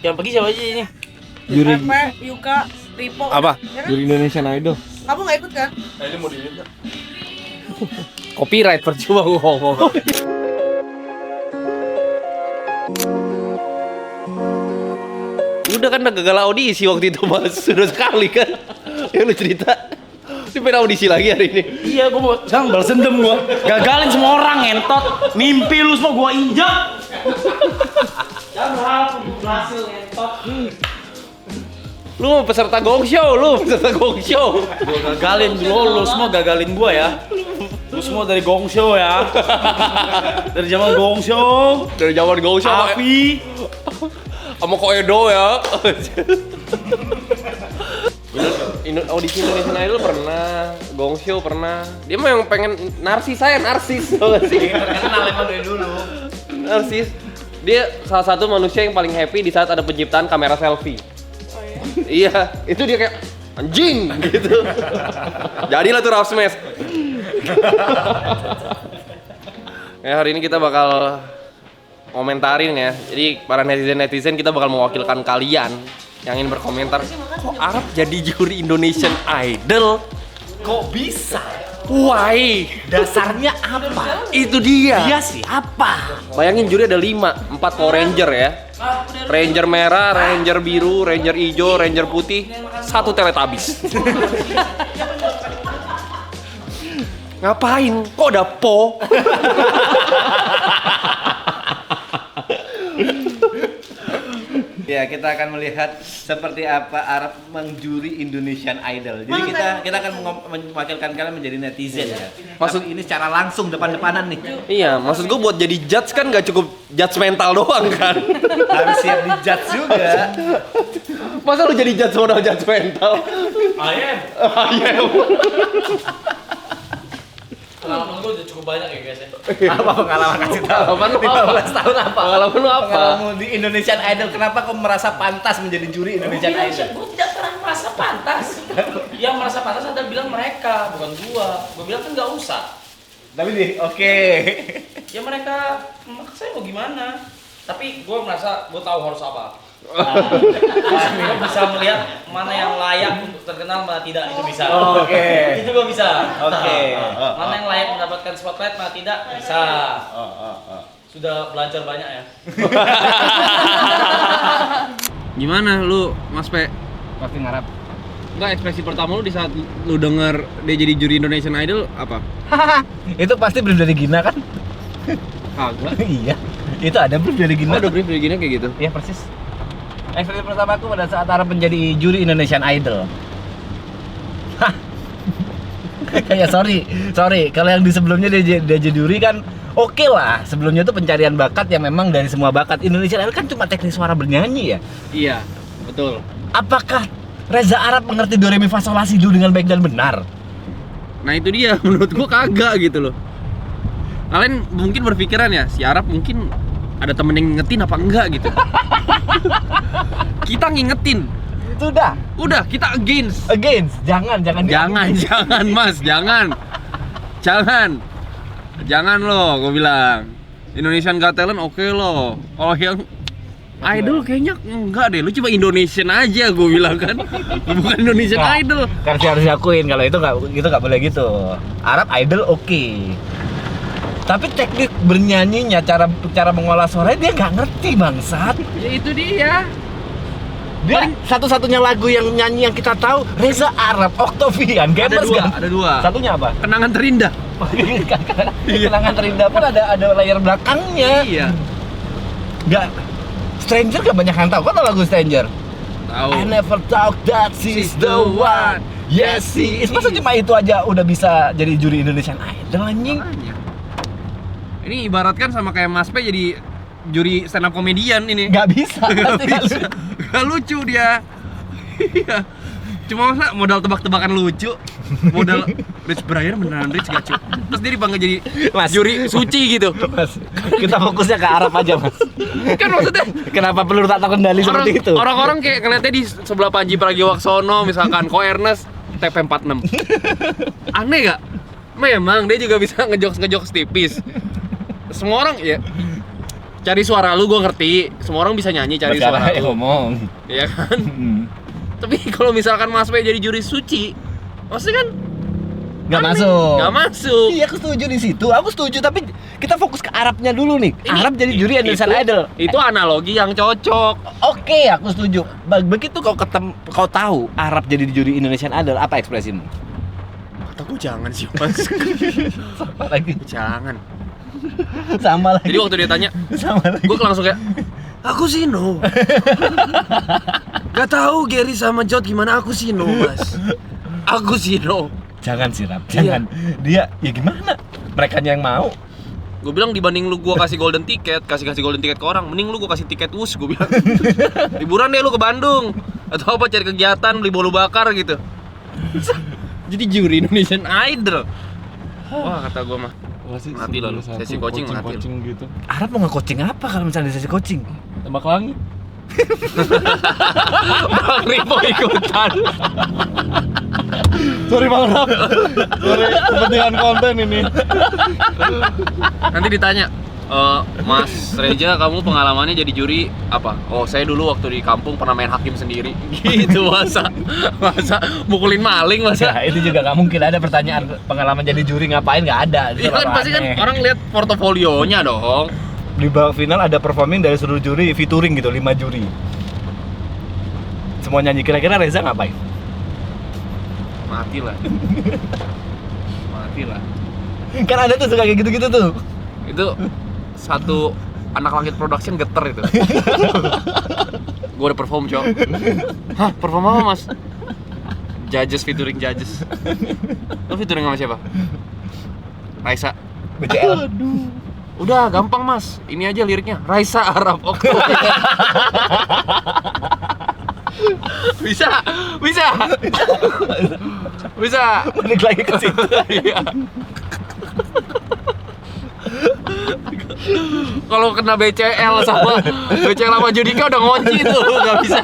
Yang pergi siapa aja ini? Juri Pepe, Yuka, Ripo. Apa? Ya kan? Juri Indonesian Idol. Kamu nggak ikut kan? Ini mau dilihat nggak? Copyright percuma gue ngomong. Udah kan udah gagal audisi waktu itu mas, sudah sekali kan yang lu cerita. Dia pengen audisi lagi hari ini. Iya, gue mau sekarang balas dendam gue. Gagalin semua orang ngentot. Mimpi lu semua gue injak. Jangan berhasil ngentot. Lu peserta gong show, Gue gagalin lu semua gagalin gue ya. Lu semua dari gong show ya. Dari zaman gong show. Api. Sama Koedo ya. Audisi Indonesian Idol pernah, Gong Show pernah. Dia mah yang pengen narsis, tau gak sih? Terkenal emang dari dulu. Narsis. Dia salah satu manusia yang paling happy di saat ada penciptaan kamera selfie. Iya, itu dia kayak anjing gitu. Jadilah tuh Ralph Smash. Hari ini kita bakal komentarin ya. Jadi para netizen kita bakal mewakilkan kalian yang ingin berkomentar. Kok Arab jadi juri Indonesian Idol? Kok bisa? Why? Dasarnya apa? Itu dia. Dia siapa? Bayangin juri ada 5, 4 Power Ranger ya. Ranger merah, Ranger biru, Ranger hijau, Ranger putih, 1 Teletubbies. Ngapain? Kok ada Po? Ya, kita akan melihat seperti apa Arab menjuri Indonesian Idol. Jadi kita akan mewakilkan kalian menjadi netizen ya. Maksud ini secara langsung depan-depanan nih. Iya, maksud gue buat jadi judge kan gak cukup judgmental doang kan. Harus siap di-judge juga. Masa lu jadi judge modal judgmental? Ayem. Ayem. Pengalaman gue udah cukup banyak ya guys ya. Apa pengalaman kasih tahu? Pengalaman lu apa? 15 tahun apa? Pengalaman lu apa? Pengalaman di Indonesian Idol. Kenapa kau merasa pantas menjadi juri Indonesian Idol? Gue tidak pernah merasa pantas. Yang merasa pantas adalah bilang mereka, bukan gua. Gua bilang kan nggak usah. Tapi nih, oke. Ya mereka maksa saya mau gimana. Tapi gua merasa gua tahu harus apa. Gua bisa melihat mana yang layak untuk terkenal, mana tidak, itu bisa. Oke. Itu gua bisa. Oke. Mana yang layak mendapatkan spotlight, mana tidak, bisa. Sudah belajar banyak ya. Gimana lu, Mas Pe? Pasti ngarap. Enggak, ekspresi pertama lu di saat lu denger dia jadi juri Indonesian Idol apa? Itu pasti brief dari Gina kan? Kagak. Iya. Itu ada brief dari Gina. Oh, ada brief begini kayak gitu. Iya persis. Ekspresi pertama aku pada saat Arab menjadi juri Indonesian Idol. Hah. Ya sorry. Kalau yang di sebelumnya dia jadi juri kan oke lah. Sebelumnya tuh pencarian bakat yang memang dari semua bakat. Indonesian Idol kan cuma teknik suara bernyanyi ya. Iya, betul. Apakah Reza Arab mengerti do re mi fa sol la si do dengan baik dan benar? Nah itu dia, menurut gua kagak gitu loh. Kalian mungkin berpikiran ya, si Arab mungkin ada temen yang ngingetin apa enggak gitu. Kita ngingetin. Sudah. Udah, kita against. Jangan Mas, jangan. Jangan loh, gue bilang. Indonesian Got Talent oke loh. Kalau yang Idol kayaknya enggak deh, lu coba Indonesian aja gue bilang kan. Bukan Indonesian Nah, Idol. Harus diakuin kalau itu nggak boleh gitu. Arab Idol oke. Tapi teknik bernyanyinya, cara mengolah suara dia nggak ngerti bangsat. Ya itu dia. Dia satu-satunya lagu yang nyanyi yang kita tahu Reza Arab, Octavian, Gamers kan? Ada dua. Satunya apa? Kenangan terindah. Kenangan terindah pun ada layar belakangnya. Iya. Nggak, Stranger gak banyak yang tahu. Kau tahu lagu Stranger? Tahu. I never thought that she's the one. Yes, she is. Masa cuma itu aja udah bisa jadi juri Indonesian Idol anjing? Makanya. Ini ibaratkan sama kayak Mas Pe jadi juri stand up komedian ini. Gak bisa. Gak lucu dia. Iya. Cuma masa modal tebak-tebakan lucu. Modal Rich Brian beneran Rich gak cuy. Terus dia dipanggil jadi Mas, juri suci gitu. Mas, kita fokusnya ke Arab aja Mas. Kan maksudnya Kenapa peluru tak tahu kendali seperti itu? Orang-orang kayak ngeliatnya di sebelah Panji Pragiwaksono misalkan Ko Ernest TP46. Aneh gak? Memang dia juga bisa ngejokes tipis. Semua orang ya Cari suara lu gue ngerti. Semua orang bisa nyanyi cari suara lu. ngomong. Iya kan? Tapi kalau misalkan Mas P jadi juri suci, maksudnya kan Nggak aneh. masuk. Nggak masuk. Iya, aku setuju di situ. Aku setuju, tapi kita fokus ke Arabnya dulu nih. Arab jadi juri Indonesian Idol. Itu analogi yang cocok. Oke, aku setuju. Begitu kau tahu Arab jadi juri Indonesian Idol, apa ekspresimu? Kata gue jangan sih Mas. Sama lagi. Jangan. Sama lagi. Jadi waktu dia tanya, Sama lagi. gue langsung kayak aku sih no. Gak tahu Gary sama Jod gimana, aku sih no Mas. Aku sih no. Jangan sih, Rap. Jangan. Dia ya gimana? Merekanya yang mau. Gue bilang dibanding lu gua kasih golden ticket, kasih golden ticket ke orang, mending lu gua kasih tiket us, gue bilang. Liburan deh lu ke Bandung atau apa, cari kegiatan, beli bolu bakar gitu. Jadi juri Indonesian Idol. Wah, kata gua mah. Mati lo, sesi coaching mati. gitu. Arab mau nge-coaching apa kalau misalnya sesi coaching? Tembak langit. Bang Ripo ikutan. Sorry Bang Rap. Sorry, kepentingan konten ini. Nanti ditanya, Mas Reja, kamu pengalamannya jadi juri apa? Oh, saya dulu waktu di kampung pernah main hakim sendiri. Gitu, masa mukulin maling masa. Ya, itu juga nggak mungkin ada pertanyaan pengalaman jadi juri ngapain, nggak ada. Itu Iya kan terlalu pasti kan aneh. orang lihat portofolionya dong. Di babak final ada performing dari seluruh juri, featuring gitu, 5 juri. Semua nyanyi, kira-kira Reza ngapain? Mati lah. Mati lah. Kan ada tuh suka kayak gitu-gitu tuh. Itu satu anak langit production geter itu. Gue udah perform, Cok. Hah, perform apa, Mas? Judges featuring judges. Lo featuring sama siapa? Raisa. BCL. Udah gampang, Mas. Ini aja liriknya. Raisa Arab. Oke. Bisa. Balik lagi ke situ. Iya. Kalau kena BCL sama Judika udah ngunci tuh, nggak bisa.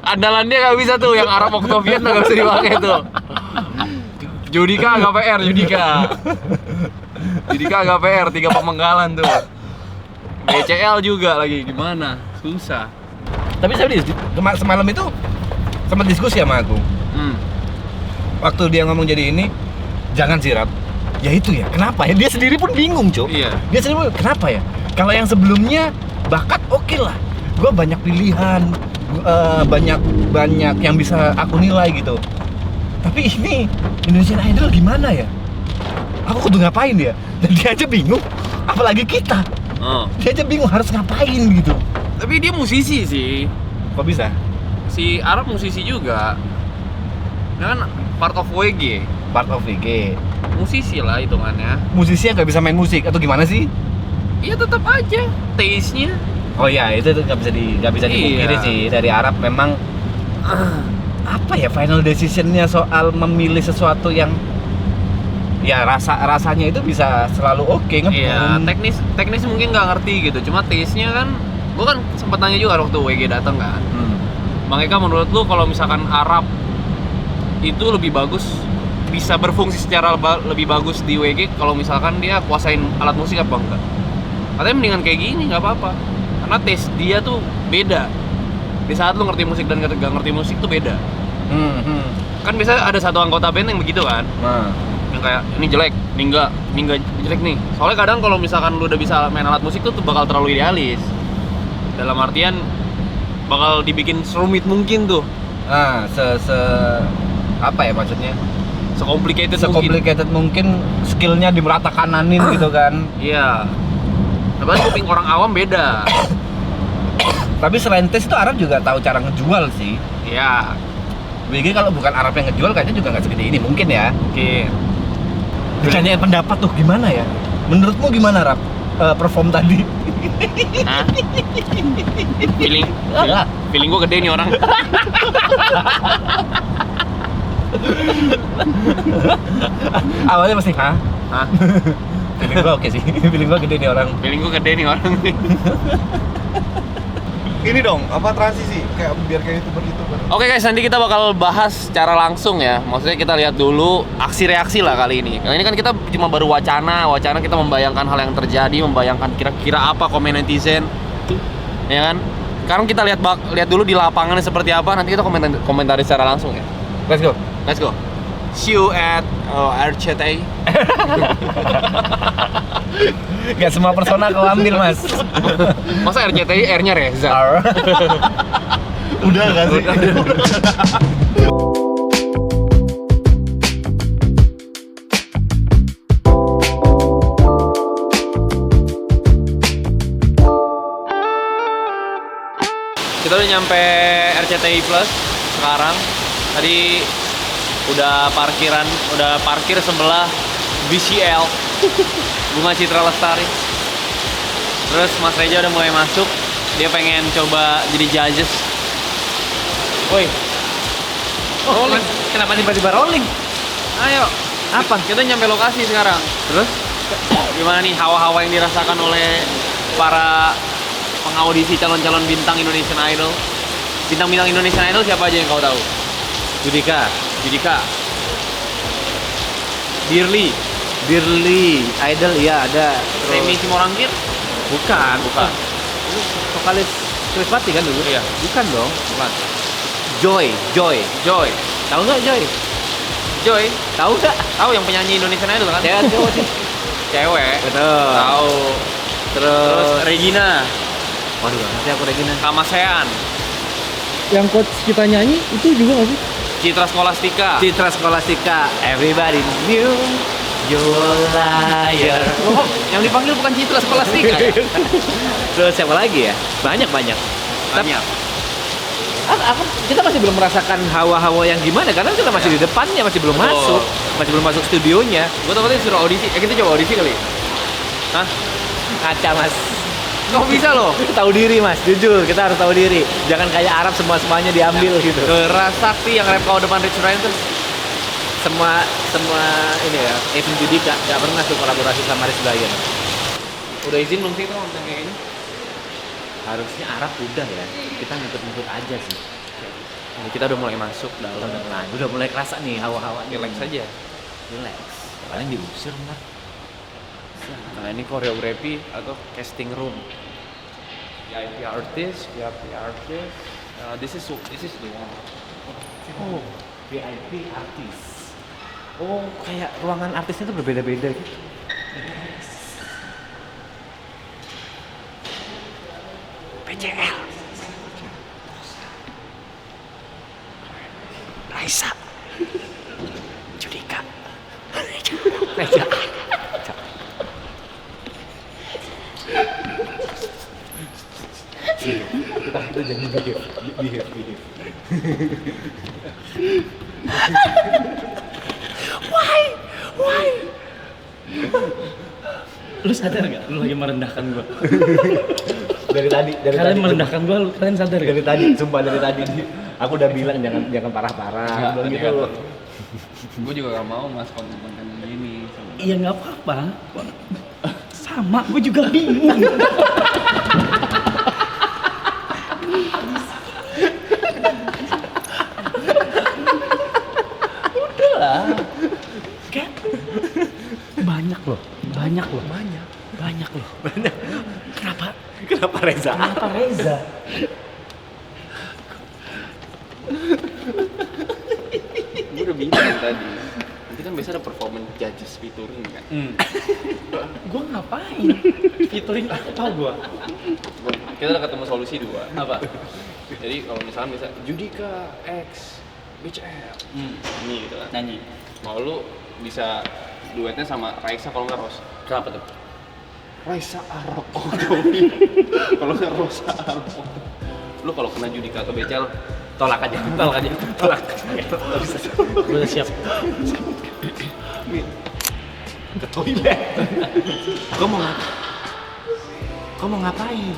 Andalannya nggak bisa tuh, yang Arab Octavian nggak bisa dipakai tuh. Judika agak PR, Judika agak PR, 3 pemenggalan tuh. BCL juga lagi, gimana? Susah. Tapi serius, semalam itu sempat diskusi sama aku. Waktu dia ngomong jadi ini, jangan sirap. Ya itu ya, kenapa ya? Dia sendiri pun bingung, Cok. Iya. Dia sendiri pun, kenapa ya? Kalau yang sebelumnya bakat oke lah. Gua banyak pilihan, banyak yang bisa aku nilai gitu. Tapi ini Indonesian Idol gimana ya? Aku kudu ngapain ya? Dan dia aja bingung, apalagi kita. Dia aja bingung harus ngapain gitu. Tapi dia musisi sih. Kok bisa? Si Arab musisi juga. Dia kan part of WG. Part of VG. Musisi lah hitungannya. Musisi yang nggak bisa main musik atau gimana sih? Iya tetap aja taste-nya. Oh iya, itu nggak bisa dipungkiri Iya. sih. Dari Arab memang apa ya, final decision-nya soal memilih sesuatu yang ya rasanya itu bisa selalu oke Iya, teknis mungkin nggak ngerti gitu. Cuma taste-nya kan, gua kan sempat nanya juga waktu WG datang kan. Bang Eka, menurut lu kalau misalkan Arab itu lebih bagus, bisa berfungsi secara lebih bagus di WG kalau misalkan dia kuasain alat musik apa enggak? Katanya mendingan kayak gini, nggak apa-apa. Karena taste dia tuh beda. Di saat lu ngerti musik dan gak ngerti musik tuh beda. Kan biasanya ada satu anggota band yang begitu kan? Nah, Yang kayak ini jelek, ini enggak jelek nih. Soalnya kadang kalau misalkan lu udah bisa main alat musik tuh bakal terlalu idealis. Dalam artian bakal dibikin serumit mungkin tuh. nah apa ya maksudnya? Sekomplikated Mungkin skillnya dimeratakanin gitu kan. Iya. Tapi kuping orang awam beda. Tapi selain tes itu Arab juga tahu cara ngejual sih. Iya. WG kalau bukan Arab yang ngejual kayaknya juga nggak segede ini mungkin ya. Oke. Ditanya pendapat tuh gimana ya? Menurutmu gimana, Rap? Perform tadi? Hah? Feeling gua gede nih orang. Awalnya masih hah? Hah? Feeling gua oke sih. Feeling gua gede nih orang. Feeling gua gede nih orang nih. ini dong, apa transisi kayak biar kayak YouTuber. Oke guys, nanti kita bakal bahas secara langsung ya. Maksudnya kita lihat dulu aksi reaksi lah kali ini. Kali ini kan kita cuma baru wacana kita membayangkan hal yang terjadi, membayangkan kira-kira apa komen netizen, ya kan? Sekarang kita lihat dulu di lapangannya seperti apa. Nanti kita komentari secara langsung ya. Let's go. See you at RCTI. Gak semua persona kau ambil, Mas. Masa RCTI R-nya Reza? Udah gak sih? Kita udah nyampe RCTI Plus sekarang. Tadi udah parkir sebelah BCL Bunga Citra Lestari. Terus Mas Reja udah mulai masuk. Dia pengen coba jadi judges. Woi. Rolling. Kenapa tiba-tiba rolling? Ayo. Apa? Kita nyampe lokasi sekarang. Terus gimana nih hawa-hawa yang dirasakan oleh para pengaudisi calon-calon bintang Indonesian Idol? Bintang-bintang Indonesian Idol siapa aja yang kau tahu? Judika, Dirli, Idol iya ada. Remi Simorangkir? Bukan. Itu vokalis Chris Patti kan dulu? Iya. Bukan dong. Bukan. Joy. Tahu nggak Joy? Joy, Tahu nggak? tahu yang penyanyi Indonesian Idol kan? Cewek cowok sih. Cewek. Betul. Tahu. Terus Regina, Waduh, nanti aku Regina. Kamasean, Yang coach kita nyanyi itu juga nggak sih? Citra Scholastika. Citra Scholastika. Everybody knew you're liar. Oh, yang dipanggil bukan Citra Scholastika ya? Terus siapa lagi ya? Banyak. Banyak. Kita masih belum merasakan hawa-hawa yang gimana karena kita masih di depannya, masih belum Betul. masuk studionya. Gue takutnya disuruh audisi. Kita coba audisi kali. Hah? Ngaca, Mas. Kok bisa loh? Tahu diri, Mas. Jujur, kita harus tahu diri. Jangan kayak Arab semuanya diambil gitu. Keras Sakti yang rap kau depan Rich Ryan tuh. Semua ini ya, Evin Judika nggak pernah tuh kolaborasi sama Rich Brian. Udah izin belum sih tuh konten kayak gini? Harusnya Arab udah ya. Kita ngikut-ngikut aja sih. Ini kita udah mulai masuk dalam. Nah, udah mulai kerasa nih hawa-hawanya. Relax aja. Relax. Paling diusir ntar. Nah ini koreografi atau casting room. VIP artist. This is the one. Oh, VIP artis. Oh, kayak ruangan artisnya tuh berbeda-beda gitu. PCL. Raisa. Judika. Raisa. Kita jangan behave. Why? Lu sadar gak? Lu lagi merendahkan gua. Dari tadi Kalian merendahkan gua, kalian sadar gak? dari tadi, sumpah dari tadi. Aku udah bilang jangan parah-parah. Bilang gitu. Gue juga gak mau mas konten gini. Iya nggak apa-apa. Sama, gua juga bingung. Udahlah. Kayak banyak loh. Kenapa Reza? Gue udah bilang tadi. Nanti kan biasa ada performance judges featuring kan. Gua ngapain? Featuring apa gua? Kita udah ketemu solusi dua. Apa? Jadi kalau misalnya bisa Judika X BCL ini gitu kan. Nyanyi. Mau lu bisa duetnya sama Raisa kalau nggak Ros. Kenapa tuh? Raisa Arok. Kalau nggak Rosa Arok. Lu kalau kena Judika atau BCL Tolak aja. Gua udah siap. Ke toilet. Kau mau ngapain?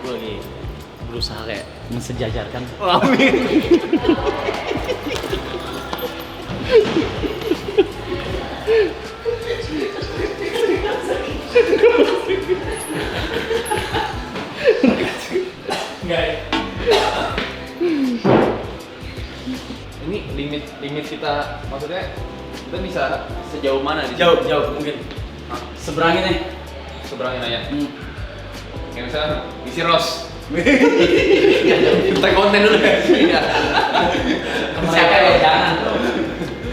Gua lagi berusaha kayak mensejajarkan. Ini limit kita, maksudnya kita bisa sejauh mana di sini? Jauh mungkin. Seberangin nih. Seberangin aja. Hmm. Kayak misalnya isi Ros. Kita konten dulu ya. Ke mereka ya jangan.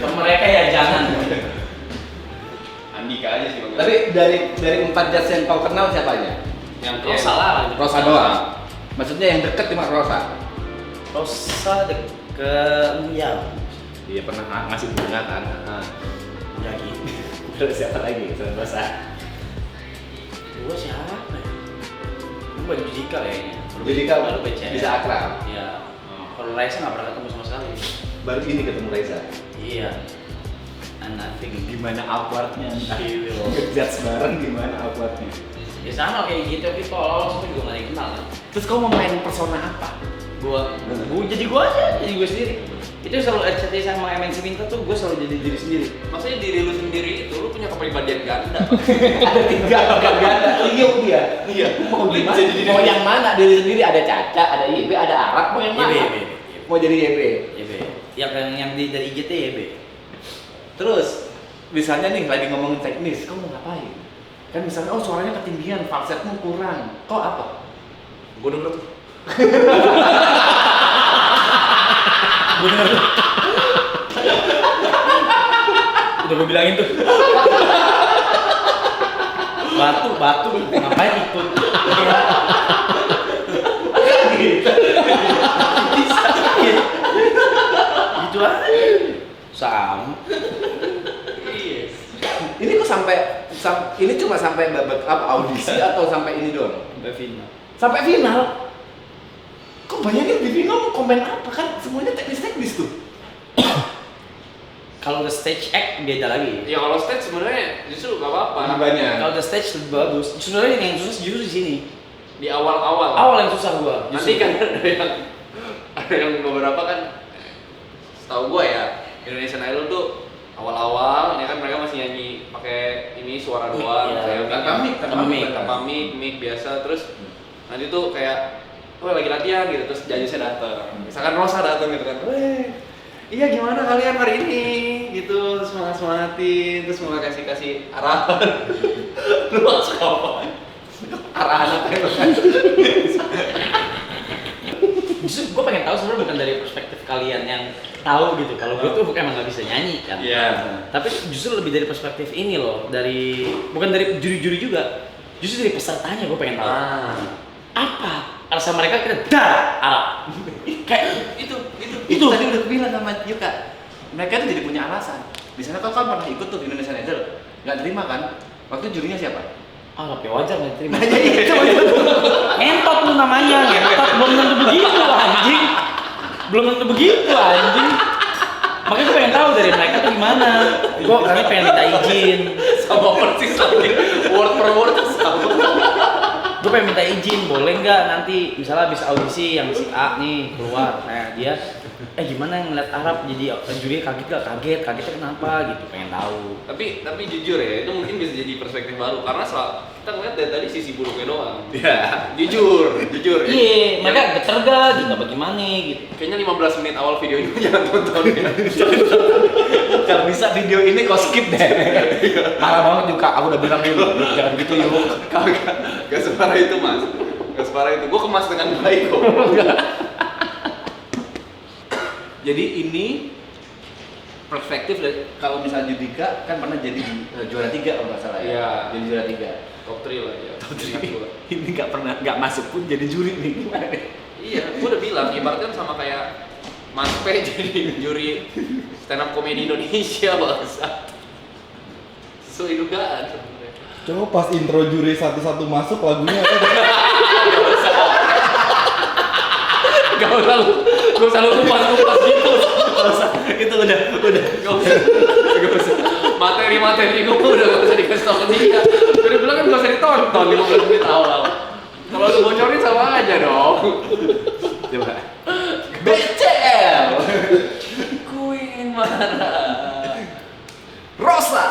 Ke mereka ya jangan. Andika aja sih Bang. Tapi dari 4 judge yang kau kenal siapa aja? yang Oh salah. Rosa doang. Maksudnya yang deket cuma Rosa. Rosa deket ya. Iya pernah ngasih bunga kan. Lagi. Terus siapa lagi? Selain Rosa. Gua siapa ya? Gua baru Jika kayaknya. Jadi kau baru BCL. bisa akrab. Iya. Kalau Raisa nggak pernah ketemu sama sekali. Baru ini ketemu Reza. Iya. Nothing. Gimana awkwardnya? Iya. Ngejudge bareng gimana awkwardnya? Ya sama kayak gitu, tapi kalau awal sampai juga nggak ada yang kenal kan. Terus kau mau main persona apa? Gua jadi gua aja, jadi gua sendiri. Itu selalu RCT sama MNC Minta tuh gua selalu jadi diri sendiri. Maksudnya diri lu sendiri itu lu punya kepribadian ganda. Ada 3 ganda, trio dia. Iya. Mau gimana? Mau yang mana? Diri sendiri ada Caca, ada YB, ada Arab. Mau yang mana? YB. Mau jadi YB. YB. Yang dari IGT YB. Terus misalnya nih lagi ngomongin teknis, kamu mau ngapain? Kan misalnya oh suaranya ketinggian, falsetmu kurang. Kok apa? Gua denger tuh. Udah gue bilangin tuh. Batu, ngapain ikut? Gitu aja. Sama. Ini kok ini cuma sampai babak apa audisi atau sampai ini doang? Sampai final. Sampai final. Kok bayangin di final komen apa kan semuanya teknis tuh. Kalau the stage act beda lagi. Ya kalau stage sebenarnya justru nggak apa-apa. Lebih banyak. Kalau the stage lebih bagus. Sebenarnya yang susah justru di sini. Di awal-awal. Awal yang susah gua. Nanti kan ada yang beberapa kan, setahu gua ya, Indonesian Idol tuh awal-awal, ya kan mereka masih nyanyi pakai ini suara doang, Iya, tanpa mic biasa, terus nanti tuh kayak, oh lagi latihan gitu, terus judgesnya datang, misalkan Rosa datang gitu kan, weh, iya gimana kalian hari ini, gitu, terus semangatin, terus mau kasih arahan, lu masuk apa? Arahan apa ya? Justru gue pengen tahu sebenarnya bukan dari perspektif kalian yang tahu gitu. Kalau gue tuh emang nggak bisa nyanyi kan. Iya. Tapi justru lebih dari perspektif ini loh, bukan dari juri-juri juga. Justru dari pesertanya gue pengen tahu. Apa alasan mereka kira Arab? Kayak Itu tadi udah bilang sama Yuka. Mereka tuh jadi punya alasan. Di sana kau kan pernah ikut tuh di Indonesian Idol. Nggak terima kan? Waktu jurinya siapa? Arab ya wajar nggak terima. Nah, jadi itu. Ngentot lu namanya, ngentot belum tentu begitu anjing. Belum tentu begitu anjing. Makanya gue pengen tahu dari mereka tuh gimana. Gue karena pengen minta izin. Sama persis lagi, word per word sama. Gue pengen minta izin, boleh nggak nanti misalnya habis audisi yang si A nih keluar, nah dia gimana ngeliat Arab jadi juri kagetnya kenapa gitu, pengen tahu. Tapi jujur ya, itu mungkin bisa jadi perspektif baru karena kita ngeliat dari tadi sisi buruknya doang. Iya. Jujur. Iya, mereka geter gak gitu, bagaimana gitu. Kayaknya 15 menit awal video ini jangan tonton ya. Kalau bisa video ini kau skip deh. Parah banget juga. Aku udah bilang dulu, jangan gitu yuk. Gak separah itu mas. Gak separah itu. Gue kemas dengan baik kok. Jadi ini perspektif dari kalau misalnya Judika kan pernah jadi juara 3 kalau nggak salah ya. Iya. Jadi juara 3. Top 3 lah ya. Top 3. Ini nggak masuk pun jadi juri nih. Iya, gue udah bilang ibaratnya sama kayak Mas P jadi juri stand up komedi Indonesia bangsa. Sesuai dugaan sebenarnya. Coba pas intro juri satu-satu masuk lagunya apa? Gak usah lu kupas gitu. Itu udah. Gak usah. Materi gue udah gak usah dikasih tau ke dia. Udah bilang kan gak usah ditonton 15 menit awal. Kalau lu bocorin sama aja dong. Coba. BCL. Queen marah. Rosa.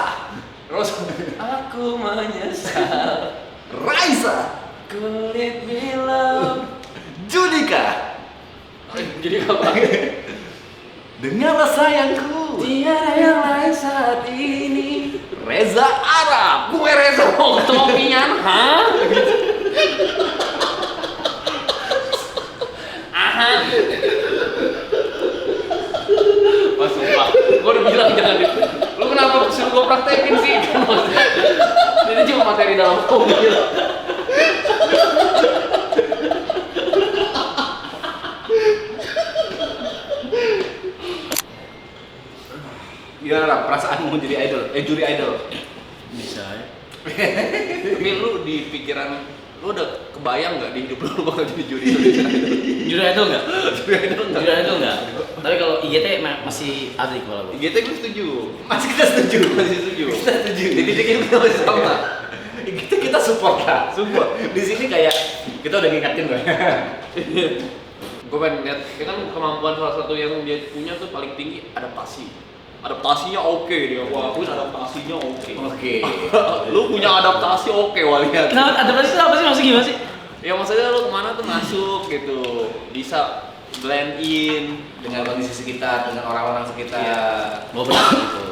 Aku menyesal. Rai Dengarlah sayangku, tiada yang lain saat ini. Reza Arab. Gue Reza Oktavian, hah? Aha. Wah sumpah, gue udah bilang jangan di... Lu kenapa suruh gue praktekin sih? Kan maksudnya, ini cuma materi dalam mobil. Gimana lah perasaanmu jadi idol? Juri idol. Bisa ya. Tapi lu di pikiran lu udah kebayang nggak di hidup lu bakal jadi juri Indonesia Idol? Juri idol nggak? Juri idol nggak? Juri idol nggak? Tapi kalau IGT masih ada di kepala gue. IGT gue setuju. Masih kita setuju. Masih setuju. Kita setuju. Di titik ini kita masih sama. Kita support kan. Support. Di sini kayak kita udah ngingetin gue. Gue pengen lihat, ya kan kemampuan salah satu yang dia punya tuh paling tinggi adaptasi. Adaptasinya oke dia, gua akuin adaptasinya oke. Oke. Lu punya adaptasi oke Walian. Kenapa adaptasi itu apa sih? Maksudnya gimana sih? Ya maksudnya lu kemana tuh masuk gitu, bisa blend in Dengan kondisi sekitar, dengan orang-orang sekitar. Iya. Gue benar gitu.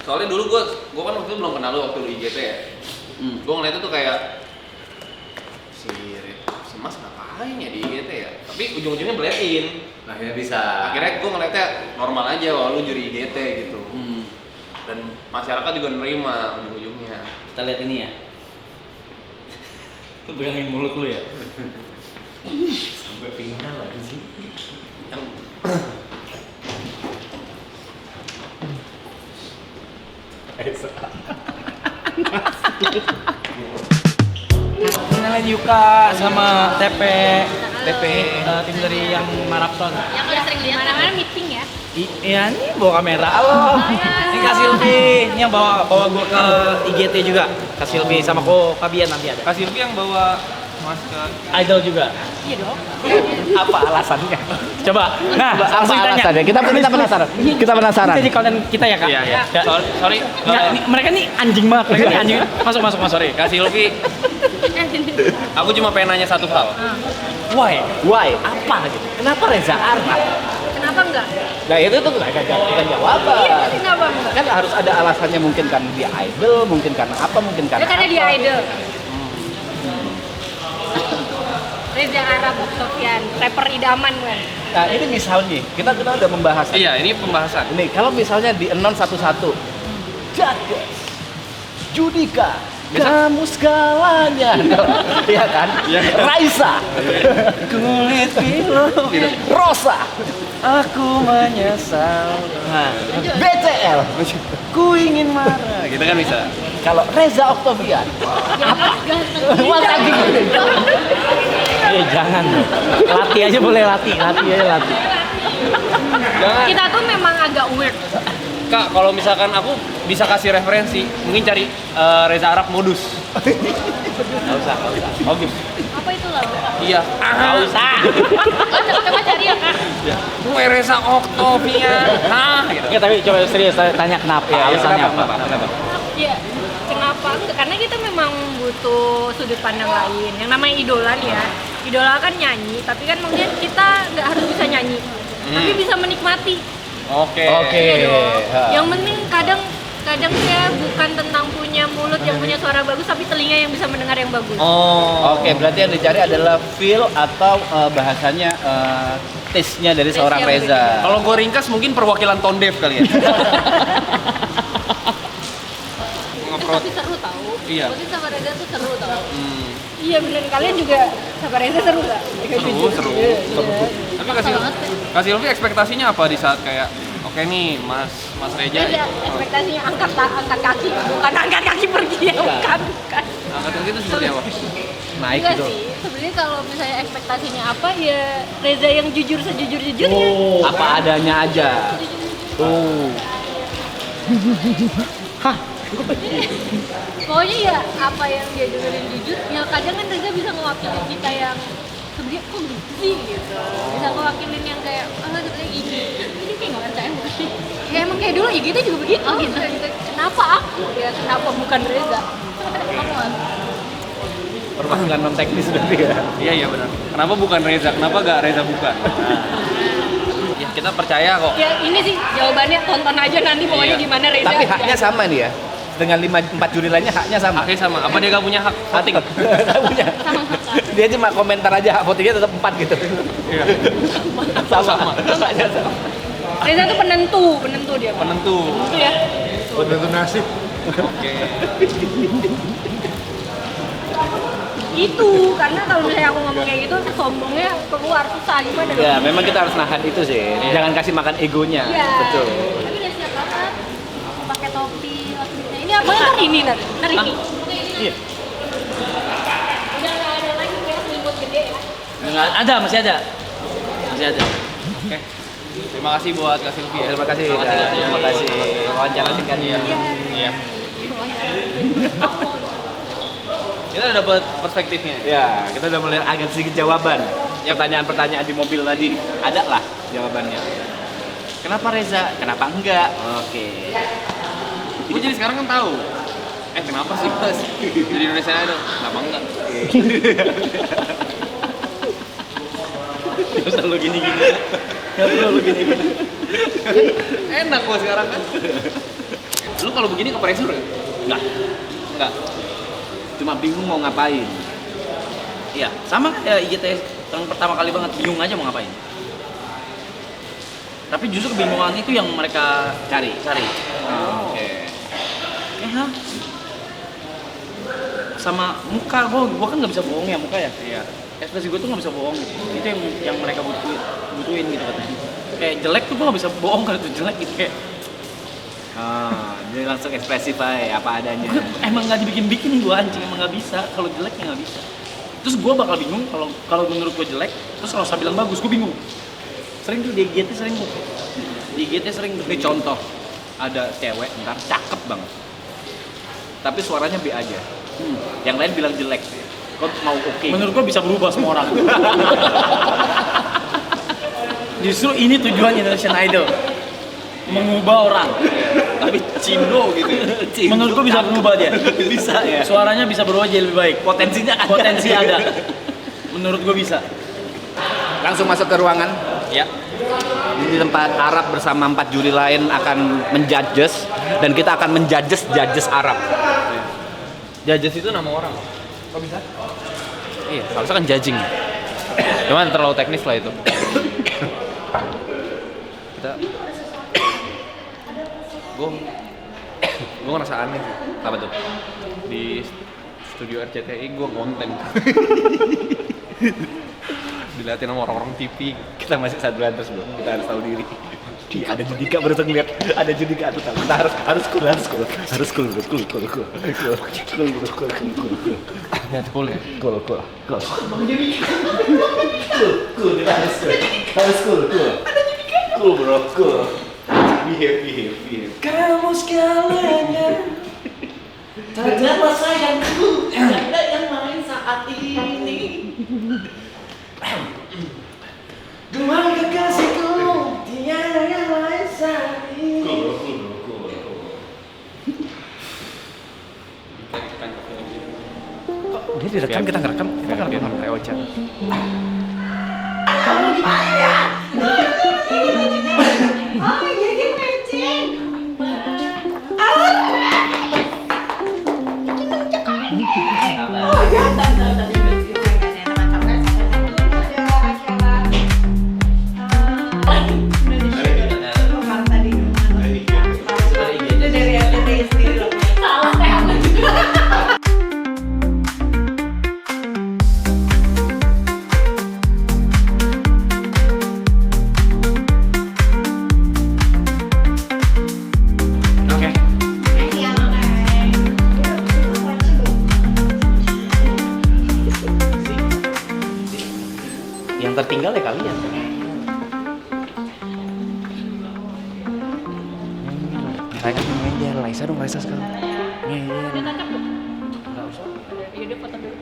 Soalnya dulu gua kan waktu itu belum kenal lu waktu lu IGT ya. Gua ngeliatnya tuh kayak si Mas ngapain ya di IGT ya? Tapi ujung-ujungnya blend in. Akhirnya bisa. Akhirnya gue ngeliatnya normal aja walau lu juri IGT gitu. Dan masyarakat juga nerima ujung-ujungnya. Kita lihat ini ya. Lu pegangin mulut lu ya. Sampai pingsan lagi sih. Kenalin Yuka sama TP tim dari yang maraton. Yang udah sering lihat mana-mana meeting ya. Iya nih bawa kamera. Halo. Ini Kak Silvi. Ini yang bawa gua ke IGT juga. Kak Silvi sama Fabian nanti ada. Kak Silvi yang bawa masker. Idol juga. Iya dong. Apa alasannya? Coba. Nah, langsung Apa ditanya. alasannya? Kita penasaran. Kita penasaran. Jadi konten kita ya, Kak? Iya. Ya. Sorry. Nggak, mereka nih anjing banget. Mereka nih anjing. Masuk. Sorry. Kak Silvi, aku cuma pengen nanya satu hal. Why? Why? Apa gitu? Kenapa Reza Arab? Kenapa enggak? Nah itu tuh bukan jawaban. Iya, kenapa enggak? Kan harus ada alasannya, mungkin karena dia idol, mungkin karena apa, mungkin karena Ya karena apa. dia idol. Reza Arab Oktavian, rapper idaman kan. Nah ini misalnya, kita udah membahas. Iya, ini pembahasan. Ini kalau misalnya di announce satu-satu, Jages, Judika, kamu segalanya, iya kan? Raisa, Kulit biru. Rosa, Aku menyesal. Nah, BTL, ku ingin marah. Gitu kan bisa. kalau Reza Oktavian, masa gitu. Jangan dong. Latih aja boleh latih aja. Jangan. Kita tuh memang agak weird. Kak, kalau misalkan aku bisa kasih referensi, mungkin cari Reza Arab modus. Enggak usah. Oh gitu. Apa itu lagu? Iya. Enggak usah. Coba cari ya kak. Gue Reza Oktavian. Hah? Gitu. Enggak, tapi coba serius tanya kenapa? Alasannya apa? Iya. Kenapa? Karena kita memang butuh sudut pandang lain. Yang namanya idola nih ya. Idola kan nyanyi, tapi kan maksudnya kita nggak harus bisa nyanyi, tapi bisa menikmati. Oke. Iya dong. Yang penting kadang ya bukan tentang punya mulut yang punya suara bagus, tapi telinga yang bisa mendengar yang bagus. Oh. Oke, berarti yang dicari adalah feel atau bahasanya taste-nya dari seorang Taste-nya Reza. Kalau gue ringkas mungkin perwakilan tone deaf kali ya. Tapi seru tau. Iya. Mungkin sama Reza tuh seru tau. Iya bener, kalian juga sama Reza seru gak? Seru. Tapi Kak Silvi ekspektasinya apa di saat kayak oke nih Mas Reza. Reza ekspektasinya angkat kaki, bukan angkat kaki pergi ya, bukan. Angkat itu seperti apa? Naik Enggak gitu. sih, sebenarnya kalau misalnya ekspektasinya apa ya Reza yang jujur sejujur-jujurnya. Apa adanya aja. Tuh. Pokoknya ya apa yang dia dengerin jujur, ya kadang kan Reza bisa ngewakilin kita yang sebenarnya kok gitu sih gitu. Bisa ngewakilin yang kayak sebenarnya gini. Ini kayak nggak percaya bukan sih? Ya emang kayak dulu ya kita juga begitu gitu. Kenapa aku? Ya kenapa bukan Reza? Kamu kan? Permasalahan non teknis berarti ya. Iya benar. Kenapa bukan Reza? Kenapa gak Reza bukan? Ya kita percaya kok. Ya ini sih jawabannya, tonton aja nanti pokoknya Iya. gimana Reza. Tapi haknya sama nih ya. Dengan 4 juri lainnya haknya sama. Haknya sama. Apa dia gak punya hak voting? Nggak punya. Dia cuma komentar aja, hak votingnya tetap 4 gitu. Sama. Haknya sama. Reza tuh penentu dia. Penentu. Penentu ya. Penentu nasib. Oke. Itu karena kalau misalnya aku ngomong kayak gitu sombongnya keluar susah gimana dong? Ya, memang kita harus nahan itu sih. Jangan kasih makan egonya. Iya. Betul. Tapi udah siap banget. Pakai topi, outfitnya. Ini apa? Ntar ini. Iya. Udah nggak ada lagi ya selimut gede ya. Nggak ada, masih ada. Masih ada. Oke. Terima kasih buat Kak Silvi. Terima kasih. Terima kasih. Terima kasih. Wawancara singkatnya. Iya. Kita udah dapat perspektifnya. Ya, kita udah melihat agak sedikit jawaban. Pertanyaan-pertanyaan di mobil tadi ada lah jawabannya. Kenapa Reza? Kenapa enggak? Oke. Gue jadi sekarang kan tahu. Kenapa sih Mas? Jadi Indonesia Idol? Kenapa enggak? Gak usah lu gini-gini. Gak perlu lu gini-gini. Enak gua sekarang kan. Lu kalau begini ke pressure ya? Enggak. Enggak. Cuma bingung mau ngapain. Iya, sama kayak IGT yang pertama kali banget bingung aja mau ngapain. Tapi justru kebingungan itu yang mereka cari. Oke. Ya. Sama muka gua kan nggak bisa bohong ya muka ya. Iya. Ekspresi gue tuh nggak bisa bohong. Itu yang mereka butuhin gitu katanya. Kayak jelek tuh gua nggak bisa bohong kalau itu jelek gitu kayak. Dia langsung ekspresif aja apa adanya. Gua emang nggak dibikin gua anjing emang nggak bisa. Kalau jeleknya nggak bisa. Terus gua bakal bingung kalau menurut gua jelek. Terus kalau saya bilang bagus, gua bingung. Sering tuh di IGT sering tuh. Di IGT sering tuh. Ini contoh, ada cewek ntar cakep banget. Tapi suaranya B aja. Yang lain bilang jelek. Kok mau oke? Menurut gua bisa berubah semua orang. Justru ini tujuan Indonesian Idol. Mengubah orang. Tapi cindo gitu. Menurut gua bisa berubah dia. Bisa ya. Suaranya bisa berubah jadi lebih baik. Potensinya ada. Potensi ada. Menurut gua bisa. Langsung masuk ke ruangan. Ya. Di tempat Arab bersama 4 juri lain akan menjudges dan kita akan menjudges Arab. Judges itu nama orang. Kok bisa? Iya, harusnya kan judging. Cuman terlalu teknis lah itu. Kita gue ngerasa aneh sih. Apa tuh? Di studio RCTI gue konten. Dilihatin sama orang-orang TV. Kita masih saduran terus bro. Kita harus tahu diri. Ada Judika baru ngeliat. Ada Judika tuh tahu. Kita harus cool. Ya, cool ya. Cool. Harus cool. Cool bro, cool. Behave. Kamu segalanya. Terdapat sayangku. Ada yang main saat ini. Dua kekasihku. Tiada yang lain saat ini. Cool. Dia direkam, kita ngerekam. Kita ngerekam kayak Ocha. Yang tertinggal ya kalian. Raisa sekarang. Dia tancap tuh. Iya dia foto dulu.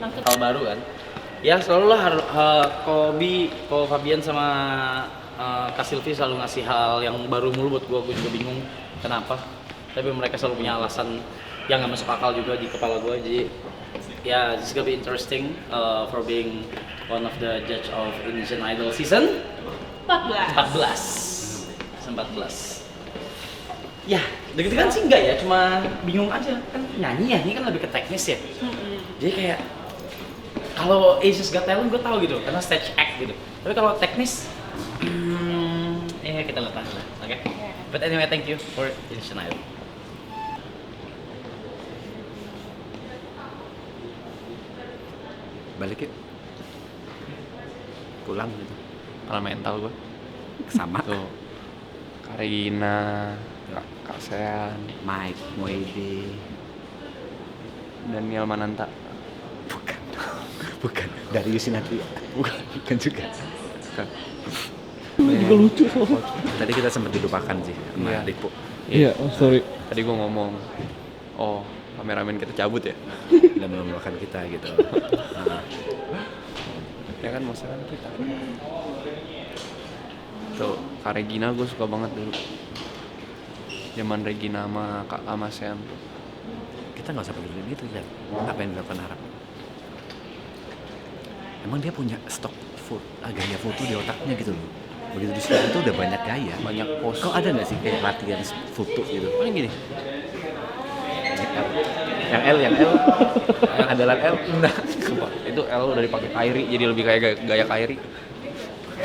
Langsung. Hal baru kan. Ya selalu lah Ko Fabian sama Kak Silvi selalu ngasih hal yang baru mulu buat gue juga bingung kenapa. Tapi mereka selalu punya alasan yang nggak masuk akal juga di kepala gue. Jadi ya this gonna be interesting for being one of the judge of Indonesian Idol season 14. Ya, deg-degan sih enggak ya, cuma bingung aja kan nyanyi ya, ini kan lebih ke teknis ya. Jadi kayak kalau Asia's Got Talent gue tahu gitu, karena stage act gitu. Tapi kalau teknis, kita lepas lah, oke? But anyway, thank you for Indonesian Idol. Balik yuk. Pulang gitu. Karena mental gue. Sama. Tuh. Karina, Kak Sean, Mike, Moede, Daniel Mananta. Bukan. Dari Yusinatria. Bukan juga. Bukan. Juga lucu soalnya. Tadi kita sempat dilupakan sih sama Lipo. Iya, oh sorry. Tadi gue ngomong, oh kameramen kita cabut ya? Dan melupakan kita gitu. Ya kan masalah kita. Tuh, Kak Regina gue suka banget dulu. Zaman Regina sama Sean. Kita nggak usah peduliin itu ya. Apa yang dilakukan Arab? Emang dia punya stok gaya foto di otaknya gitu loh. Begitu di situ tuh udah banyak gaya. Banyak pose. Kok ada nggak sih kayak latihan foto gitu? Paling gini. Yang L. Andalan L. Nah, itu L udah dipakai Kyrie, jadi lebih kayak gaya Kyrie.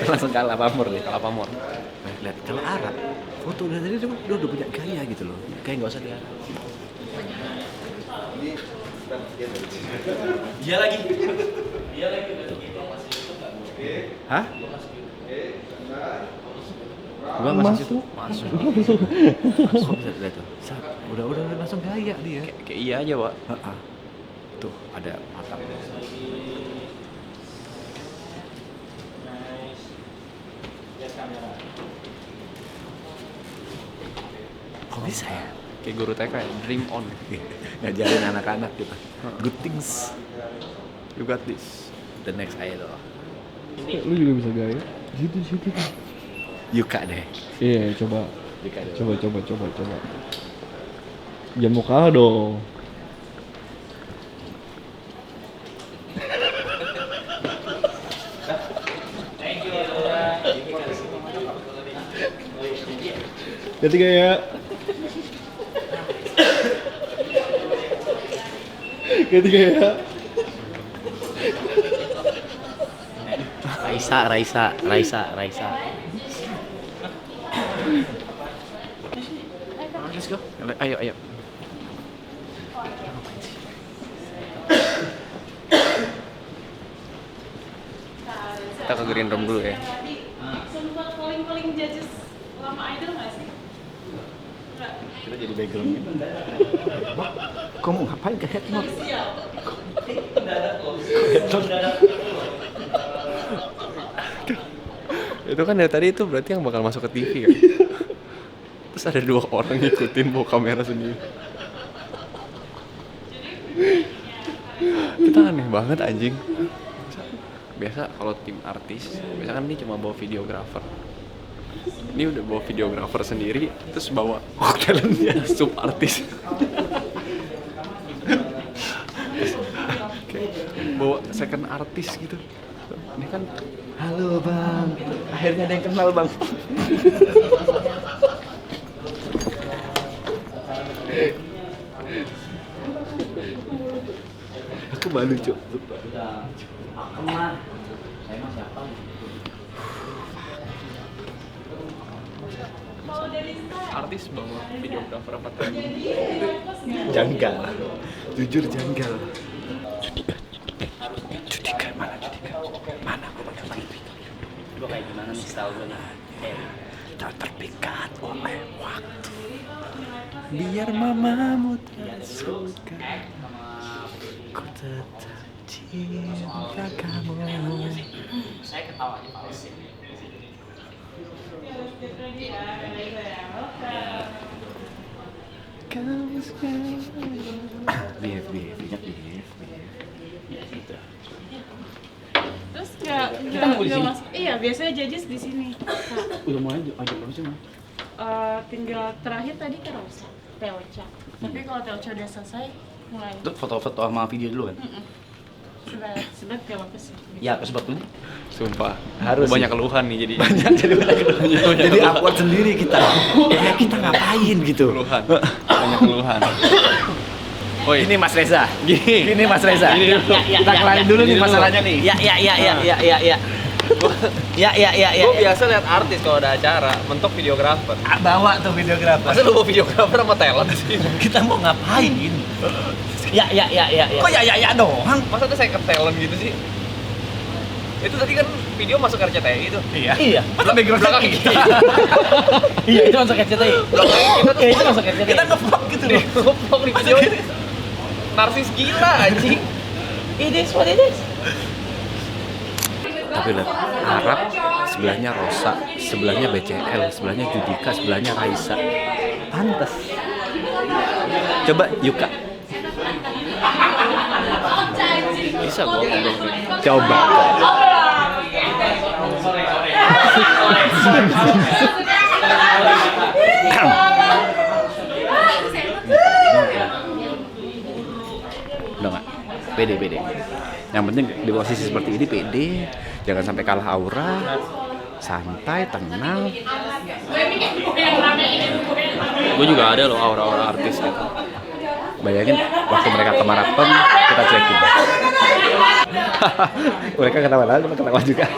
Langsung kalah pamor nih. Kalah pamor. Lihat kalau Arab foto udah tadi dia udah punya gaya gitu loh. Kayak nggak usah diarah. Dia lagi. Hah? Gua masuk. Masuk. Kok bisa lihat tuh? Udah langsung gaya dia. Kayak iya aja, Pak. Tuh ada mata. Kok bisa ya? Kayak guru TK ya, dream on. Ngajarin anak-anak gitu. Good things. You got this. The next idol. Lu juga bisa gaya. Di situ. Yuka deh. Iya, coba. Yuka deh. Coba. Jangan mau kalah dong. Ganti gaya. Raisa. Let's go. Ayo. Kita ke green room dulu ya. Sempat calling judges lama idol nggak sih? Kita jadi background gitu. Kok mau ngapain ke headnote? Itu kan dari tadi itu berarti yang bakal masuk ke TV kan? Terus ada 2 orang ngikutin bawa kamera sendiri. Kita aneh banget anjing. Biasa kalau tim artis, biasa kan ini cuma bawa videografer. Ini udah bawa videografer sendiri, terus bawa talentnya sub artis. Kayak bawa second artis gitu. Ini kan Halo bang, akhirnya ada yang kenal bang. Aku malu cuk. Aku mah, saya mah siapa? artis bawa videografer apa tadi? Janggal, jujur janggal. Judika mana Judika? Mana aku pakai lagi? Gue kayak gimana nih style gue nih? Tak terpikat oleh waktu. Biar mamamu tak suka, ku tetap cinta kamu. Saya ketawa aja Pak. Kamu sekarang behave, ingat behave. Ya gitu. Terus nggak masuk. Iya, biasanya judges di sini. Udah mulai aja sih mah. Tinggal terakhir tadi kan Teocha. Tapi kalau Teocha udah selesai, mulai. Itu foto-foto sama video dulu kan? Sebat gak apa-apa sih. Ya, sebetulnya. Sumpah. Harus Banyak sih. keluhan nih jadi. Jadi upload sendiri kita. Kita ngapain gitu. Keluhan. Banyak keluhan. Oh ini Mas Reza. Gini Mas Reza. Gini dulu. Kita kelarin dulu nih masalahnya nih. Ya. Gue biasa lihat artis kalau ada acara, mentok videografer. Bawa tuh videografer. Masa lu bawa videografer sama talent sih? Kita mau ngapain? Ya. Kok ya doang? Masa tuh saya ke talent gitu sih? Itu tadi kan video masuk RCTI itu. Iya. Masa background kita? Iya, itu masuk RCTI. Kita tuh Itu masuk RCTI. Kita ngevlog gitu loh. ngevlog di video ini. Narsis gila anjing. It is what it is. Tapi lihat, Arab sebelahnya Rosa, sebelahnya BCL, sebelahnya Judika, sebelahnya Raisa. Pantes. Coba Yuka. Bisa gua ngomong. Coba. Udah nggak? Pede. Yang penting di posisi seperti ini pede, jangan sampai kalah aura, santai, tenang. Gue juga ada loh aura-aura artis gitu. Bayangin waktu mereka ke maraton, kita cekin. Mereka ketawa lagi, kita ketawa juga.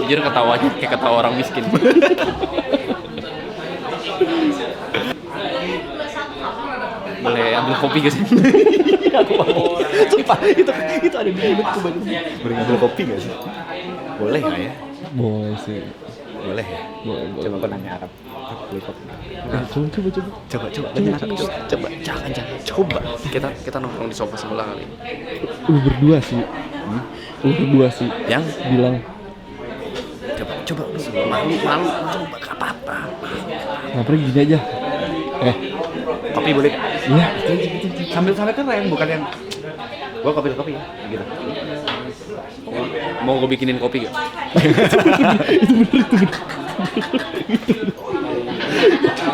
Jujur ketawanya kayak ketawa orang miskin. Boleh ambil kopi gak sih? Aku mau. Sumpah, itu ada di mulutku banget. Boleh ngambil kopi gak sih? Boleh nggak ya? Boleh sih. Boleh ya? Boleh. Coba aku nanya Arab. Boleh kopi. Coba. Tanya Arab, coba. Jangan. Kita nongkrong di sofa sebelah kali. Lu berdua sih. Yang Bilang coba malu coba gak apa-apa. ngapain gini aja. Kopi boleh gak? Iya. Sambil keren, bukan yang gua kopi ya gitu. Mau gue bikinin kopi gak?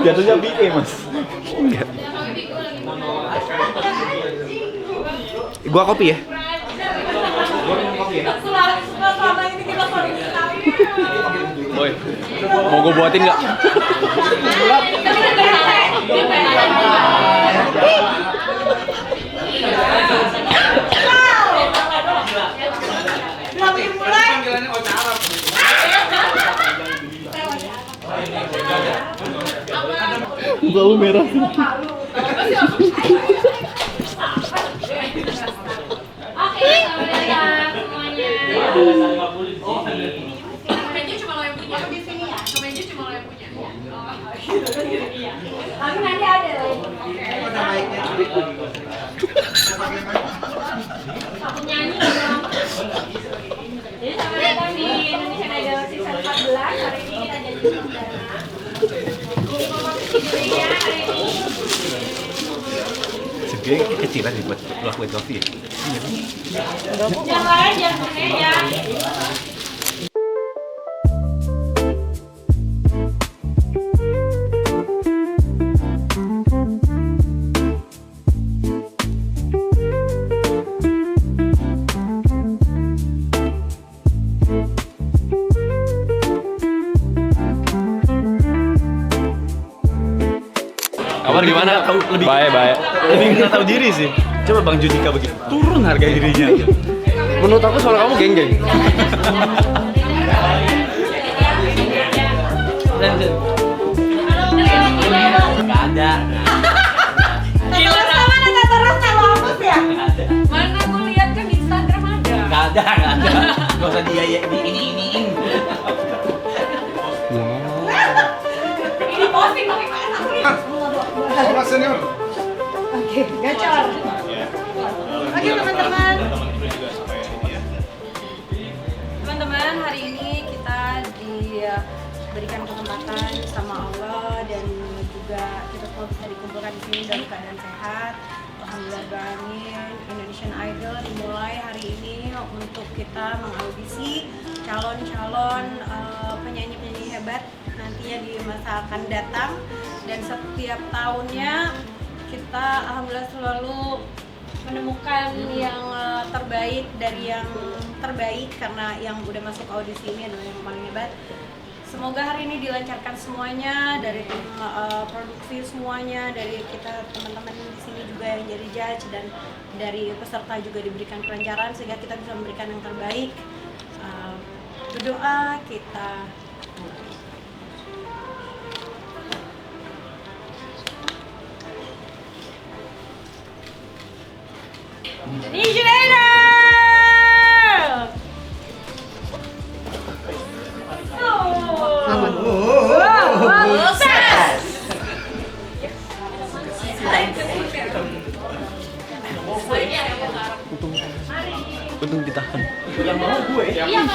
Jatuhnya BE mas. Enggak. Gua kopi ya. Boy, mau gue buatin gak? Bau merah. Kemeja cuma lo yang punya. Di sini ya. Kemeja cuma lo yang punya. Tapi nanti ada lagi. Penyanyi dong. Jadi sampai datang di Indonesian Idol season 14 hari ini kita jadi perdana. Jurinya hari ini. Segini kecilan nih buat kopi ya. Yang lain jangan pengeja. Kabar gimana? Baik. Lebih nggak tahu diri sih. Coba Bang Judika begitu. Turun harga dirinya. Menurut aku suara kamu geng-geng. Nggak ada. Mana gue lihat kan di Instagram ada. Nggak ada. Gak usah dia ini. Ini posting tapi mana? Oke, gacor. Oke teman-teman. Teman-teman, hari ini kita diberikan kesempatan sama Allah dan juga kita semua bisa dikumpulkan di sini dalam keadaan sehat. Alhamdulillah, Indonesian Idol dimulai hari ini untuk kita mengaudisi calon-calon penyanyi-penyanyi hebat nantinya di masa akan datang. Dan setiap tahunnya kita alhamdulillah selalu menemukan yang terbaik dari yang terbaik, karena yang udah masuk audisi ini adalah yang paling hebat. Semoga hari ini dilancarkan semuanya, dari tim produksi semuanya, dari kita teman-teman di sini juga yang jadi judge, dan dari peserta juga diberikan kelancaran sehingga kita bisa memberikan yang terbaik. Berdoa kita. Indonesian Idol! Untung ditahan. Yang mau gue. Iya kan?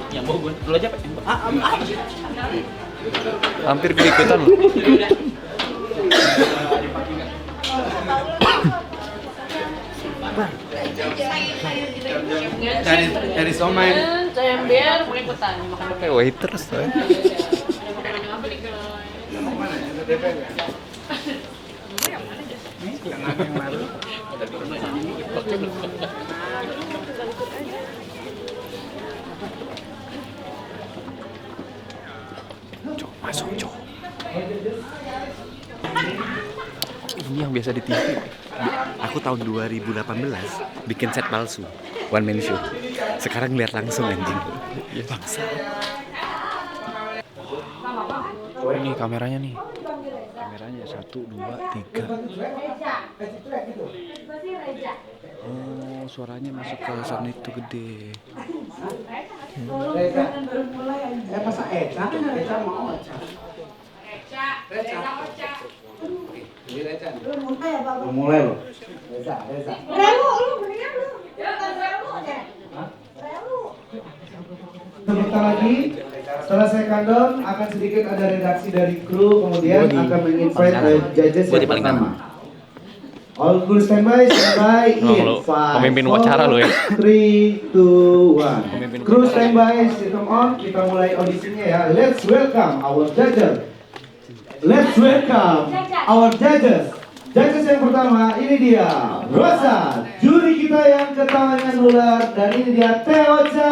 Yang mau gue. Lu aja Pak. Hampir gue ikutan loh. Dari somai. Saya biar mau ikutan makan. Kayak waiters tuh. Masuk, Cok. Ini yang biasa di TV. Aku tahun 2018 bikin set palsu, one man show. Sekarang lihat langsung anjing. Ya bangsa. Ini kameranya nih. Kameranya 1, 2, 3. Oh, suaranya masuk ke sana itu gede. Mulai loh. Sebentar lagi setelah saya countdown akan sedikit ada redaksi dari kru, kemudian akan menginvite judges yang pertama. All crew standby in 5, pemimpin wawancara lo ya. 3, 2, 1. Crew standby, system on. Kita mulai audisinya ya. Let's welcome our judges. Let's welcome our judges. Judges yang pertama, ini dia Rosa, juri kita yang ketawanya nular, dan ini dia Teocha.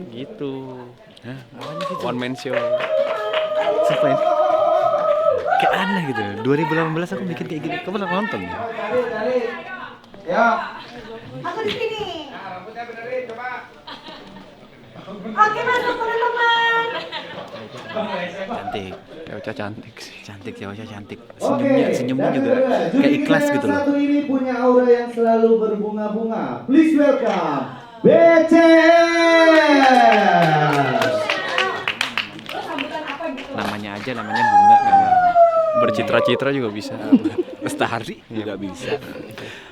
Gitu. One man show. Sumpah, kayak aneh gitu. 2018 aku bikin kayak gini. Kamu pernah nonton ya? Ya. Aku di sini. Oke, masuk teman-teman. Cantik. Teocha cantik sih. Cantik ya, Ocha cantik. Oke, Senyumnya dan juga kedua, kayak juri ikhlas kita gitu yang loh. satu ini punya aura yang selalu berbunga-bunga. Please welcome BCS. Namanya aja namanya bunga kan. Bercitra-citra juga bisa. Lestari juga bisa.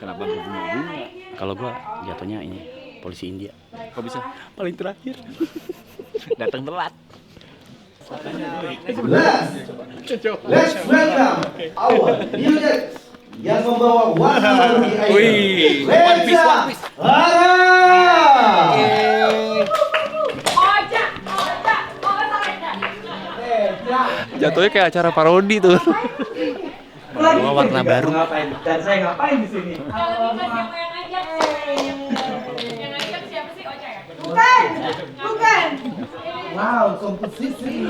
Kenapa berbunga-bunga? Kalau gua jatuhnya ini polisi India. Kok bisa? Paling terakhir. Datang telat. Let's welcome our new judge yang membawa warna baru di Idol. Wih, One Piece. jatuhnya kayak acara parodi tuh. Bawa warna baru. Dan saya ngapain di sini? Kalau bisa siapa yang ngajak? Yang ngajak siapa sih? Ocha ya? Bukan. Wow, komposisi.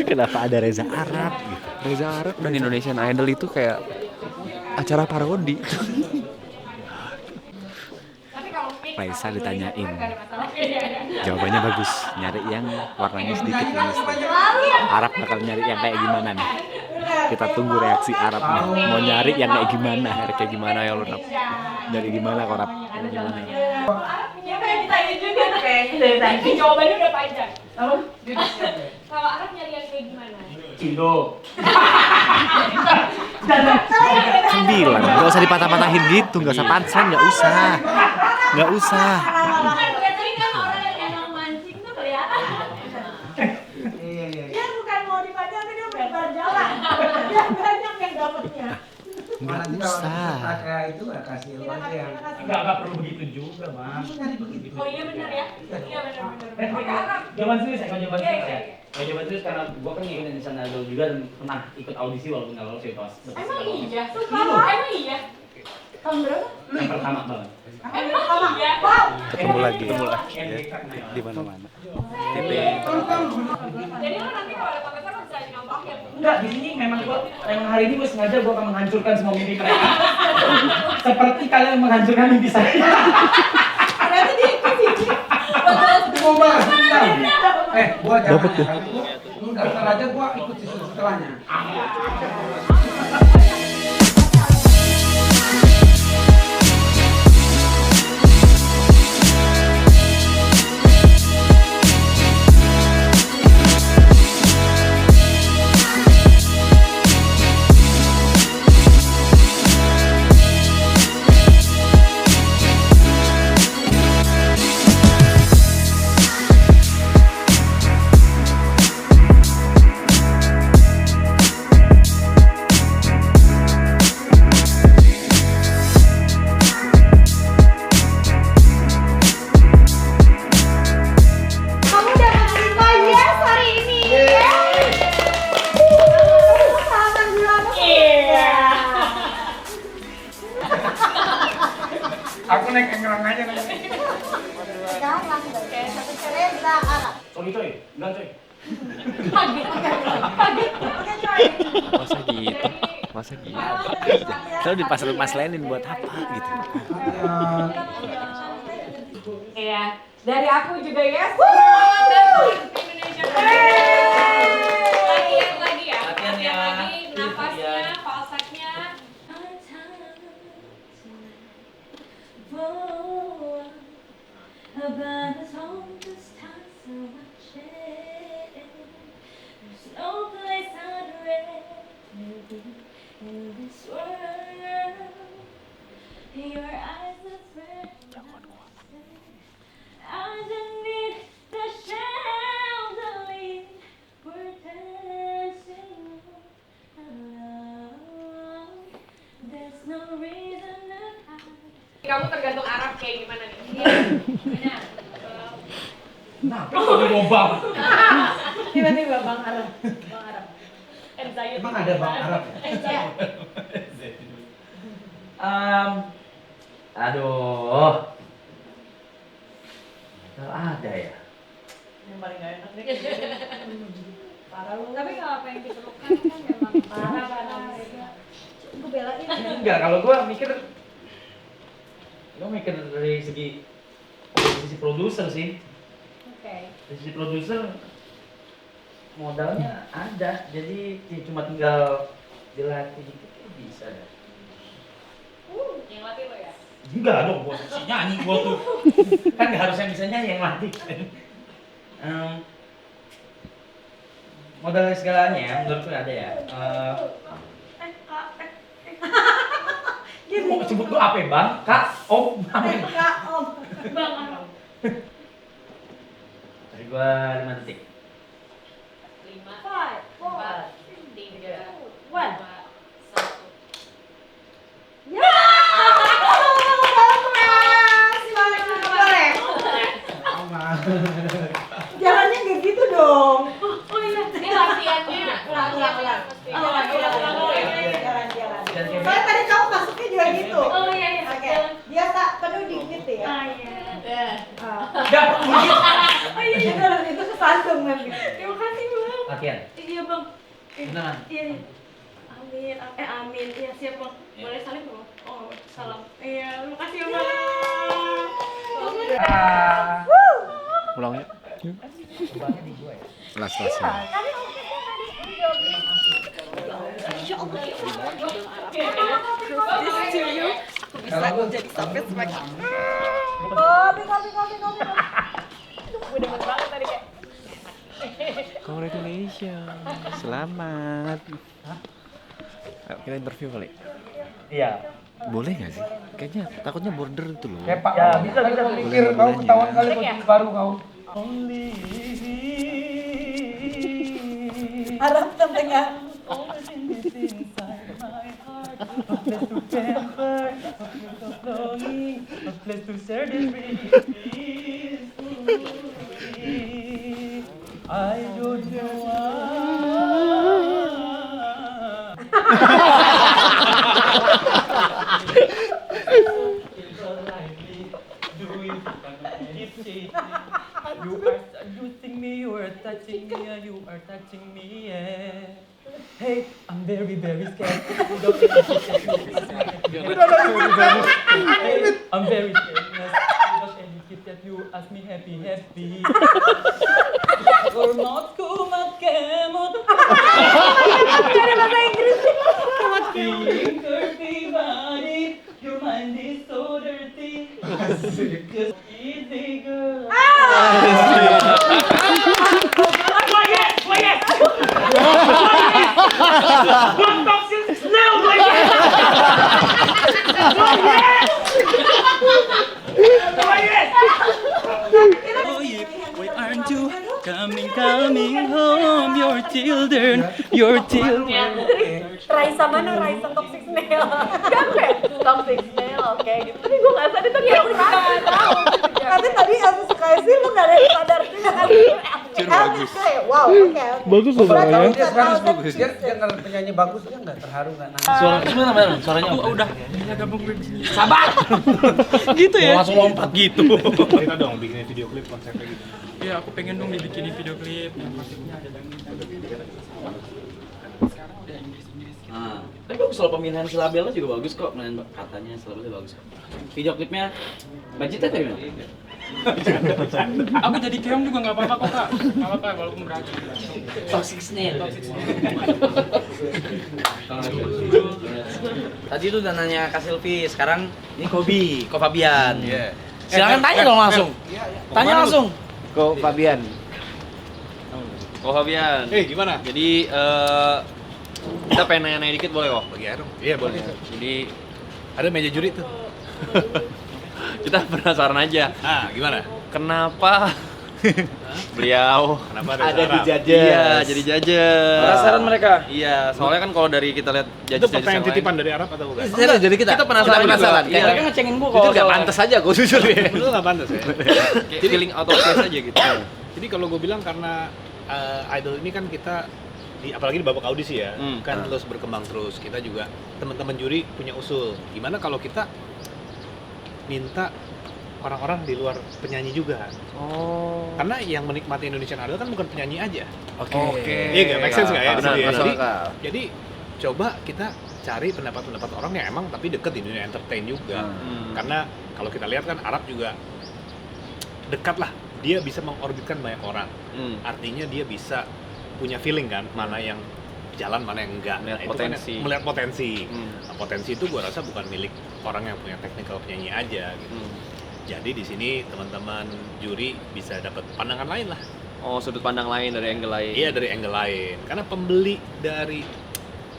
Kenapa ada Reza Arab? Reza Arab dan Indonesian Idol itu kayak acara parodi. Raisa ditanyain. Jawabannya bagus. Nyari yang warnanya sedikit minus. Arab bakal nyari yang kayak gimana nih? Kita tunggu reaksi Arab nih. Mau nyari yang kayak gimana? Nyari kayak gimana ya lo Rap? Nyari gimana kok Arab? Nyari gimana? Ya pengen ditanya juga tuh kayaknya dari tadi. Jawabannya udah panjang. Kalau Arab nyari yang kayak gimana? Bilang, nggak usah dipatah-patahin gitu, nggak usah pansen, nggak usah. Kan biasanya kan orang yang emang mancing tuh kelihatan. Dia bukan mau dipanjang, tapi dia lebar jalan. Dia banyak yang dapatnya. Nggak usah. Kayak itu kasih lu aja yang. Enggak perlu begitu juga, Bang. Oh iya benar ya. Iya benar. Jawaban serius ya, jawaban serius ya. Jawaban serius karena gua kan ngikutin di sana dulu juga dan pernah ikut audisi walaupun nggak lolos ya pas. Emang iya? Emang iya? Tahun berapa? Yang pertama banget. Emang iya? Wow. Ketemu lagi di mana-mana. Jadi lo nanti kalau ada paketan lo bisa nyompakin. Enggak, di sini memang hari ini gua sengaja gua akan menghancurkan semua mimpi mereka. Seperti kalian menghancurkan mimpi saya. Berarti dia ikut sih. Mau banget, gua jangan. Lu daftar aja, gua ikut setelahnya. Aku naik engrang aja nanti. Jangan kayak satu cerita Arab. Sorry coy, enggak coy. Masa gitu? Selalu dipaslenin buat apa gitu? Iya. Dari aku juga ya. Lagi ya. Latihan ya. Lagi nafasnya, falsetnya. Kamu tergantung Arab kayak gimana nih? Iya. Benar. Nah, kok lobang? Tiba-tiba Bang Arab. Bang Arab. Emang ada Bang Arab ya? Aduh. Kalau ada ya. Yang paling gak enak nih. Parah lu. Tapi kalau apa yang diperlukan kan memang parah. Gue belain. Enggak, kalau gua mikir dari segi produser sih. Oke. Dari sisi produser modalnya ada, jadi cuma tinggal dilatih dikit bisa deh. Yang latih lo ya? Enggak dong, gua si nyanyi gua tuh. Kan nggak harus yang bisa nyanyi yang latih. Modal segalanya menurutku ada ya. Mau sebut gua apa, Bang? Kak, Om, apa? Kak, Om. Bang Arab. Dari gua 5 detik. 5, 4, 3, 2, 1. Ya! Jalannya kayak gitu dong. Oh iya, ini latihannya. Ulang. Jalan. Soalnya tadi kamu masuknya juga gitu. Oh iya. Oke. Biasa penuh dikit ya. Ah iya. Enggak, begitu. Oh iya. Itu kesandung nanti. Terima kasih Bang. Latihan. Iya Bang. Beneran. Iya. Amin. Amin. Iya siap Bang. Boleh salim Bang? Oh, salam. Iya, makasih ya Bang. Pulang yuk. Kelas-kelasnya. Congratulations. Selamat. Ayo, kita interview kali. Iya. Boleh nggak sih? Kayaknya takutnya border itu loh. Kayak Pak. Ya, bisa Mikir kau ketahuan kali kunci baru kau. Arab tentengah. You are seducing me, you are touching me, and you are touching me, yeah. Hey, I'm very, very scared. Hey, I'm very scared. Without any gift that you ask me happy, happy. Or not kumakemot. Being dirty body, your mind is so dirty. Just easy girl. Why aren't you coming home? Your children. Raisa mana? Raisa Toxic Snail. Kan kayak Toxic Snail, oke gitu. Tapi gue nggak sadar itu dia nggak tahu. Tapi tadi aku suka sih lu nggak ada yang sadar sih kan? Bagus. Wow, oke. Bagus loh suaranya. Dia bagus bagus. Dia kalau penyanyi bagus dia nggak terharu nggak nangis. Suara sebenarnya suaranya Udah. Ya gabung gue di sini. sabar. Gitu ya. Langsung lompat gitu. Kita dong bikin video klip konsepnya gitu. Iya, aku pengen dong dibikinin video klip yang konsepnya ada langit. Sekarang udah Inggris. Tapi bagus loh pemilihan silabelnya juga bagus kok, main katanya silabelnya bagus. Video klipnya budgetnya dari mana? Aku jadi keong juga nggak apa-apa kok kak. Nggak apa-apa walaupun berat. Toxic Snail. Tadi tuh udah nanya Kak Silvi, sekarang ini Ko Fabian. Silakan tanya dong langsung. Tanya langsung. Ko Fabian. Gimana? Jadi kita pengen nanya-nanya dikit boleh kok? Bagi air dong. Iya boleh. Jadi Ada meja juri tuh. kita penasaran aja. Gimana? Kenapa beliau Kenapa Ada di Arab? judges. Iya, jadi judges. Penasaran mereka? Iya, soalnya kan kalau dari kita lihat Itu judges pertanyaan titipan dari Arab atau bukan? Serius, jadi kita penasaran juga. penasaran. Iya. Mereka ngecengin gua Jujur kalau nggak salah. pantas aja, gue jujur ya. Lu nggak pantas ya? kayak feeling out of place aja gitu. Jadi kalau gue bilang karena idol ini kan kita apalagi di babak audisi ya, kan terus berkembang terus. Kita juga teman-teman juri punya usul. Gimana kalau kita minta orang-orang di luar penyanyi juga? Karena yang menikmati Indonesian Idol kan bukan penyanyi aja. Oke. Iya nggak make sense nggak ya? di Benar, sini ya? masuk akal. Jadi coba kita cari pendapat-pendapat orang yang emang tapi deket di dunia entertain juga. Karena kalau kita lihat kan Arab juga dekat lah. Dia bisa mengorbitkan banyak orang. Artinya dia bisa punya feeling kan mana yang jalan mana yang enggak. Melihat Itu potensi. kan melihat potensi. Nah, potensi itu gua rasa bukan milik orang yang punya technical penyanyi aja gitu. Jadi di sini teman-teman juri bisa dapat pandangan lain lah. Oh, sudut pandang lain dari angle lain. Iya, dari angle lain. Karena pembeli dari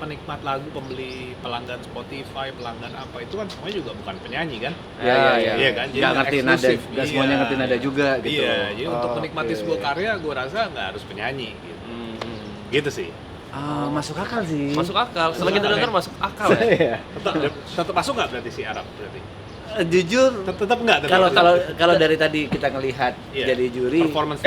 penikmat lagu, pembeli pelanggan Spotify, pelanggan apa itu kan semuanya juga bukan penyanyi kan? Iya kan? Jadi Nggak ngerti nada, eksklusif. nggak semuanya ngerti nada juga gitu. Iya, jadi untuk menikmati oke. sebuah karya gue rasa nggak harus penyanyi gitu. Gitu sih. Masuk akal sih. Masuk akal. Setelah kita dengar masuk akal ya. Iya. Tetap masuk nggak berarti si Arab berarti? Jujur, Tetap nggak? kalau dari tadi kita ngelihat Iya. jadi juri, Performance.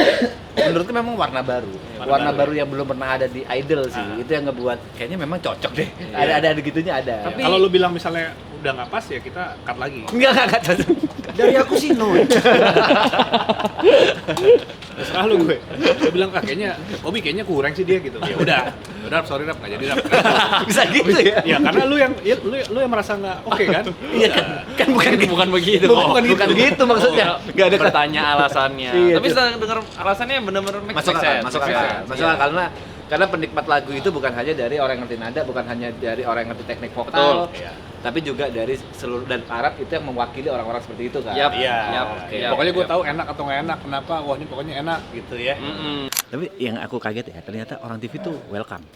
menurutku memang warna baru. Warna Warna baru yang belum pernah ada di Idol sih. Itu yang ngebuat kayaknya memang cocok deh. Ada gitunya ada. Tapi kalau lu bilang misalnya udah nggak pas ya kita cut lagi. Enggak cocok. Dari aku sih no. Terserah lu gue. Gue bilang kayaknya Kobi kayaknya kurang sih dia gitu. Ya udah sorry Rap nggak jadi Rap. Bisa gitu ya. Ya karena lu yang merasa nggak oke kan? Iya kan Bukan begitu. Bukan gitu maksudnya. Enggak ada bertanya alasannya. Iya, Tapi setelah dengar alasannya benar-benar masuk akal karena penikmat lagu itu bukan hanya dari orang yang ngerti nada, bukan hanya dari orang yang ngerti teknik vokal, Iya. tapi juga dari seluruh dan Arab itu yang mewakili orang-orang seperti itu kan. Yap. Iya. Oke. Pokoknya gue tahu enak atau nggak enak. Kenapa? Wah ini pokoknya enak gitu ya. Tapi yang aku kaget ya, ternyata orang TV tuh welcome.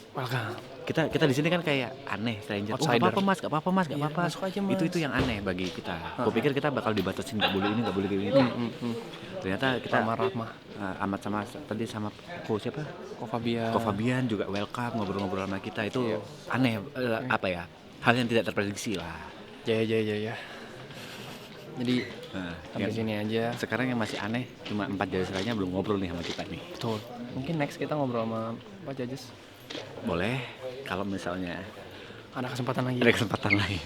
Kita di sini kan kayak aneh, stranger. Oh, nggak apa-apa mas. Masuk aja, Mas. Itu yang aneh bagi kita. Gue pikir kita bakal dibatasin nggak boleh ini, nggak boleh ini. Ternyata kita amat sama tadi sama siapa? Ko Fabian juga welcome ngobrol-ngobrol sama kita itu aneh apa ya? hal yang tidak terprediksi lah. Ya. Jadi sampai yang- sini aja. Sekarang yang masih aneh cuma 4 judges lainnya belum ngobrol nih sama kita nih. Betul. Mungkin next kita ngobrol sama Pak Judges. Boleh kalau misalnya Ada kesempatan lagi. ada kesempatan lain.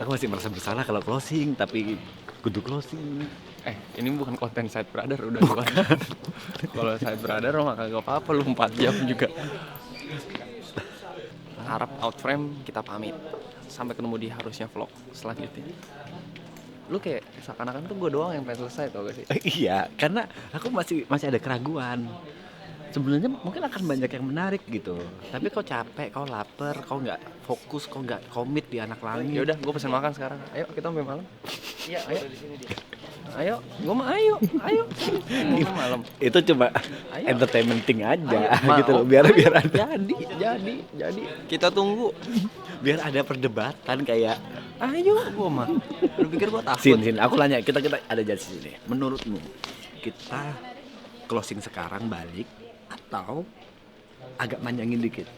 Aku masih merasa bersalah kalau closing, tapi kudu closing. Ini bukan konten Side Brother udah bukan. Kalau Side Brother mah kagak apa-apa lu 4 jam juga. Harap out frame kita pamit. Sampai ketemu di harusnya vlog selanjutnya. Lu kayak seakan-akan tuh gue doang yang pengen selesai tau gak sih? Iya, karena aku masih ada keraguan. Sebenarnya mungkin akan banyak yang menarik gitu. Tapi kau capek, kau lapar, kau nggak fokus, kau nggak komit di Anak Langit. Ya udah, gue pesen makan sekarang. Ayo kita sampai malam. Iya, ayo. Ayo, gue mah ayo. Sampai malam. Itu cuma Ayo. entertainment thing aja Ayo, gitu loh. mau. Biar ada Jadi. Kita tunggu. biar ada perdebatan kayak Ayo, gue mah. Lu pikir gue takut? Sin, aku nanya, kita ada jadi sini. Menurutmu kita closing sekarang balik atau agak manjangin dikit?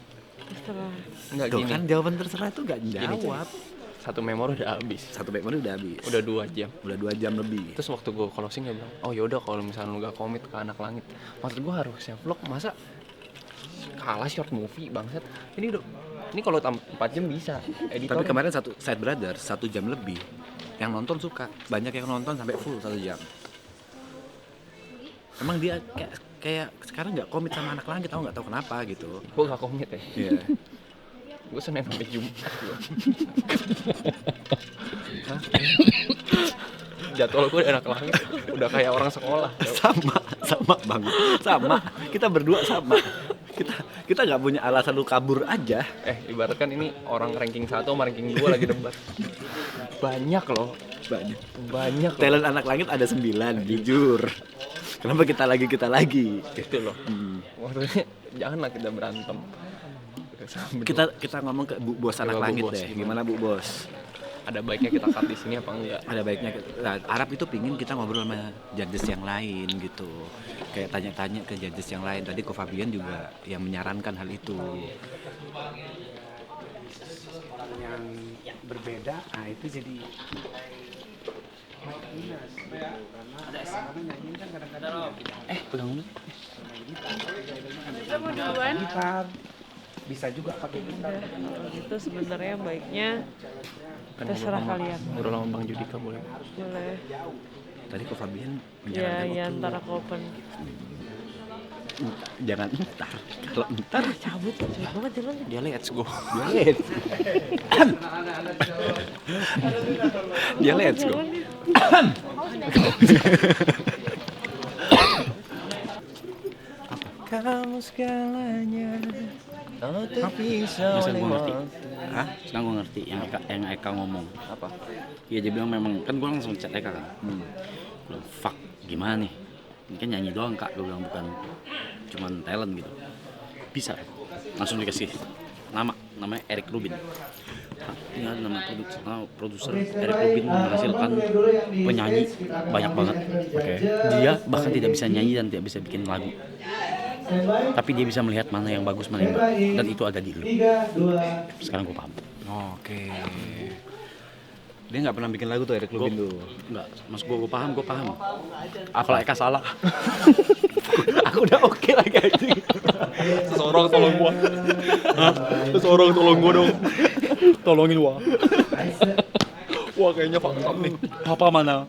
Terserah. Enggak Tuh gini. kan jawaban terserah itu gak Gini, jawab. Satu memori udah habis. Satu background udah habis. Udah 2 jam. Udah 2 jam lebih. Terus waktu gue closing dia bilang, oh yaudah kalau misalnya lu gak komit ke Anak Langit. Maksud gue harusnya vlog, masa kalah short movie bangsat. Ini kalau 4 jam bisa. Tapi kemarin satu Side Brother 1 jam lebih. Yang nonton suka. Banyak yang nonton sampai full 1 jam. Emang dia kayak sekarang nggak komit sama Anak Langit, aku nggak tahu kenapa gitu. Gue gak komit ya. Iya. Gue Senin sampai Jumat gua. Jadwal gue Anak Langit udah kayak orang sekolah. sama banget. Sama. Kita berdua sama. Kita nggak punya alasan lu kabur aja. Ibaratkan ini orang ranking 1 sama ranking 2 lagi debat. Banyak loh. Banyak loh. Talent Anak Langit ada 9, jujur. Kenapa kita lagi? Gitu loh. Maksudnya janganlah kita berantem. Kita ngomong ke Bu Bos Anak Coba Bu Langit Bos, deh. Gimana Bu Bos? Ada baiknya kita cut di sini apa enggak? Ada baiknya. Nah, Arab itu pingin kita ngobrol sama judges yang lain gitu. Kayak tanya-tanya ke judges yang lain. Tadi Ko Fabian juga yang menyarankan hal itu. Yang berbeda, nah itu jadi karena nyanyi kan kadang-kadang Pegang dulu. Kita mau duluan. gitar bisa juga pakai gitar. Kalau gitu sebenarnya baiknya Kan terserah ngobrol sama- kalian. Ngobrol sama Bang Judika boleh. Boleh. Tadi Ko Fabian Ya, menyarankan ya waktu. antara open. Jangan entar. Kalau entar Cabut banget jalan. Dia let's go. dia let's go. Kamu segalanya. Oh, terpisah Masa oleh gua ngerti? waktu. Hah? Sekarang gue ngerti yang Eka ngomong. Apa? Iya dia bilang memang, kan gue langsung chat Eka kan. Bilang, fuck gimana nih? Ini kan nyanyi doang kak, gue bilang bukan cuman talent gitu. Bisa, langsung dikasih namanya Eric Rubin. Ini ada nama produser Eric Rubin menghasilkan penyanyi banyak banget. Dia bahkan tidak bisa nyanyi dan tidak bisa bikin lagu. Tapi dia bisa melihat mana yang bagus, mana yang enggak. Dan itu ada di lu. Sekarang gue paham. Oke. Dia nggak pernah bikin lagu tuh Eric Rubin tuh. Enggak, mas gue paham. Kalau Eka salah. Aku udah oke lagi aja. Seseorang tolong gua. Seseorang tolong gua dong. Tolongin gua. Wah kayaknya fakta nih. Papa mana?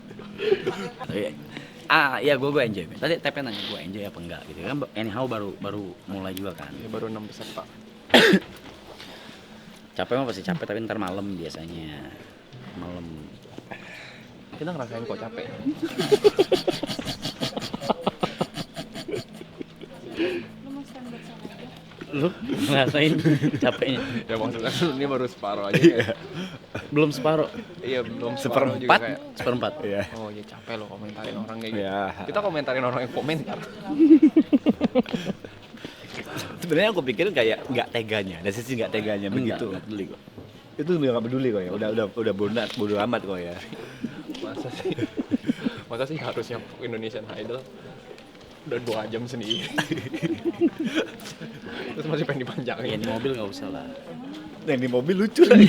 Iya gue enjoy. Tadi Tepe nanya gue enjoy apa enggak gitu kan. Anyhow baru mulai juga kan. Ya, baru 6 peserta. Capek mah pasti capek tapi ntar malam biasanya. Malam. Kita ngerasain kok capek. Lu ngerasain capeknya? Ya maksudnya ini baru separuh aja ya. Belum separuh. Iya belum separuh juga kayak. Seperempat. Iya. Oh iya capek loh komentarin orang kayak gitu. Iya. Kita komentarin orang yang komentar. Sebenarnya aku pikir kayak nggak teganya, dari sisi nggak teganya begitu. Enggak peduli kok. Itu nggak peduli kok ya. Udah bodoh amat kok ya. Masa sih harusnya Indonesian Idol Udah 2 jam sendiri. Terus masih pengen dipanjangin. Ya di mobil nggak usah lah. Yang di mobil lucu lagi.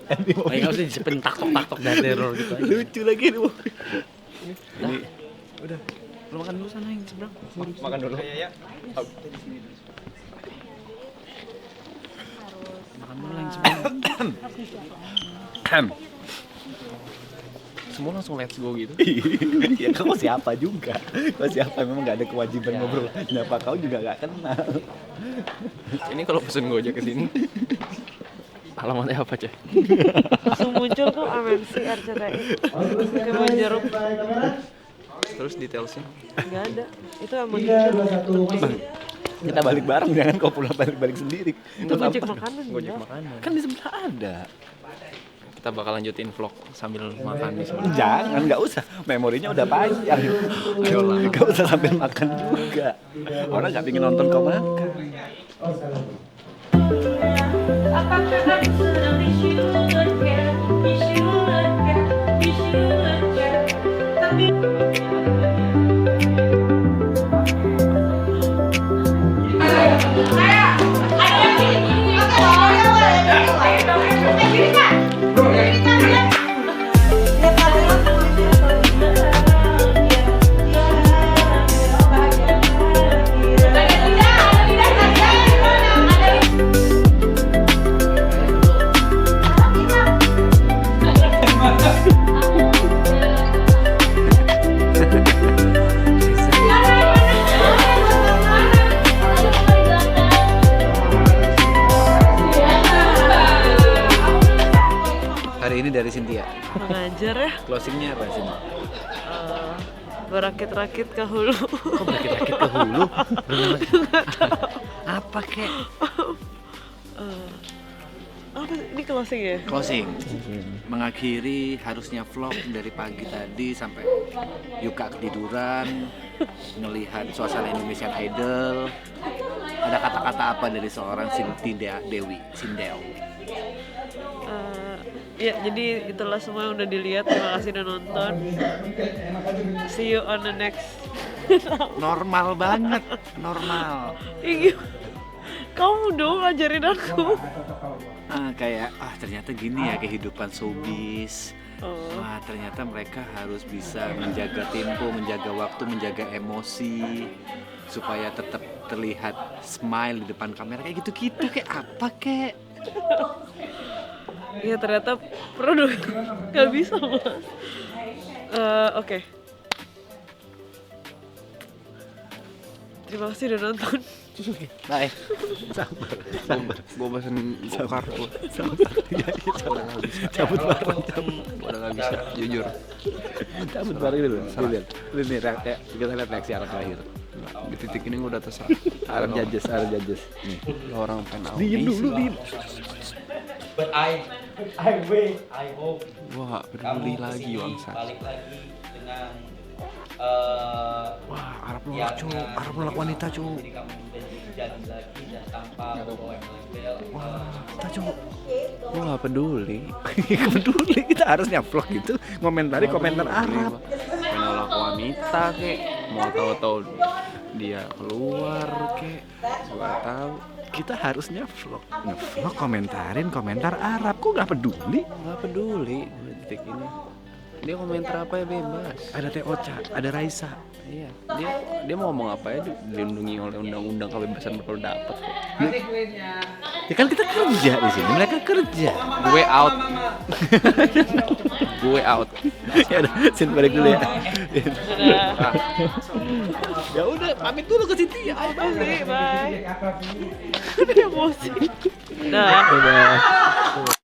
Yang di mobil Nggak usah disepen tak-tok dan teror gitu aja. lucu lagi di mobil. Ini udah. Lu makan dulu sana yang seberang. Makan dulu. Makan dulu yang seberang. Semua langsung let's go gitu. Ya kau siapa juga. Kau siapa memang nggak ada kewajiban ngobrol. Kenapa kau juga nggak kenal? Ini kalau pesen Gojek ke sini alamatnya apa, Ceh? Langsung muncul tuh MNC RCTI. Cuma jeruk. Terus detailsnya. Nggak ada. Itu emang 3, 2, 1. Kita balik bareng, jangan kau pulang balik sendiri. itu Gojek makanan. Gojek enggak. makanan. Kan di sebelah ada. Kita bakal lanjutin vlog sambil makan di sebelah. Jangan, nggak usah. Memorinya udah panjang. Ayolah, nggak usah sambil makan juga. Orang nggak ingin nonton kau makan. Hari ini dari Cynthia. Mengajar ya. Closingnya apa sih? Berakit-rakit ke hulu. Kok berakit-rakit ke hulu? Apa kek? Apa ini closing ya? Closing. Mengakhiri harusnya vlog dari pagi tadi sampai Yuka ketiduran, melihat suasana Indonesian Idol. Ada kata-kata apa dari seorang Cynthia Dewi Sindel? Ya, jadi itulah semua yang udah dilihat. Terima kasih udah nonton. See you on the next. Normal banget, normal. Ih, kamu dong ajarin aku. Kayak ternyata gini ya kehidupan showbiz. Oh. Wah, ternyata mereka harus bisa menjaga tempo, menjaga waktu, menjaga emosi supaya tetap terlihat smile di depan kamera kayak gitu-gitu. Kayak apa kek? Ya ternyata produk nggak bisa mas. Oke. Terima kasih udah nonton. Bye. Gua pesen kartu. Cabut bareng, Udah nggak bisa, jujur. cabut bareng dulu. Lihat, ini kita lihat reaksi Arab terakhir. Di titik ini gua udah terserah. Arab judges. Nih, Orang pengen diem dulu, diem. But I hope Gua nggak peduli lagi bangsa. balik lagi dengan Wah, Arab nolak cu, Arab nolak wanita cu. jadi kamu jadi lagi dan tanpa bawa embel. Wah, kita cu. Gua nggak peduli. Peduli, kita harusnya vlog gitu, komentari komentar Arab. Menolak wanita kek, mau tahu-tahu dia keluar kek, nggak tahu. Kita harusnya vlog, nge-vlog komentarin komentar Arab. Kok nggak peduli? Nggak peduli di detik ini. Dia komentar apa ya bebas. Ada Teh Ocha, ada Raisa. Iya, dia mau ngomong apa ya dilindungi oleh undang-undang kebebasan berpendapat. Ya kan kita kerja di sini, mereka kerja. Gue out. Gue out. Ya udah, Sin balik dulu ya. Dadah. Ya udah, pamit dulu ke Cynthia. Bye. Emosi. Dah. Dadah.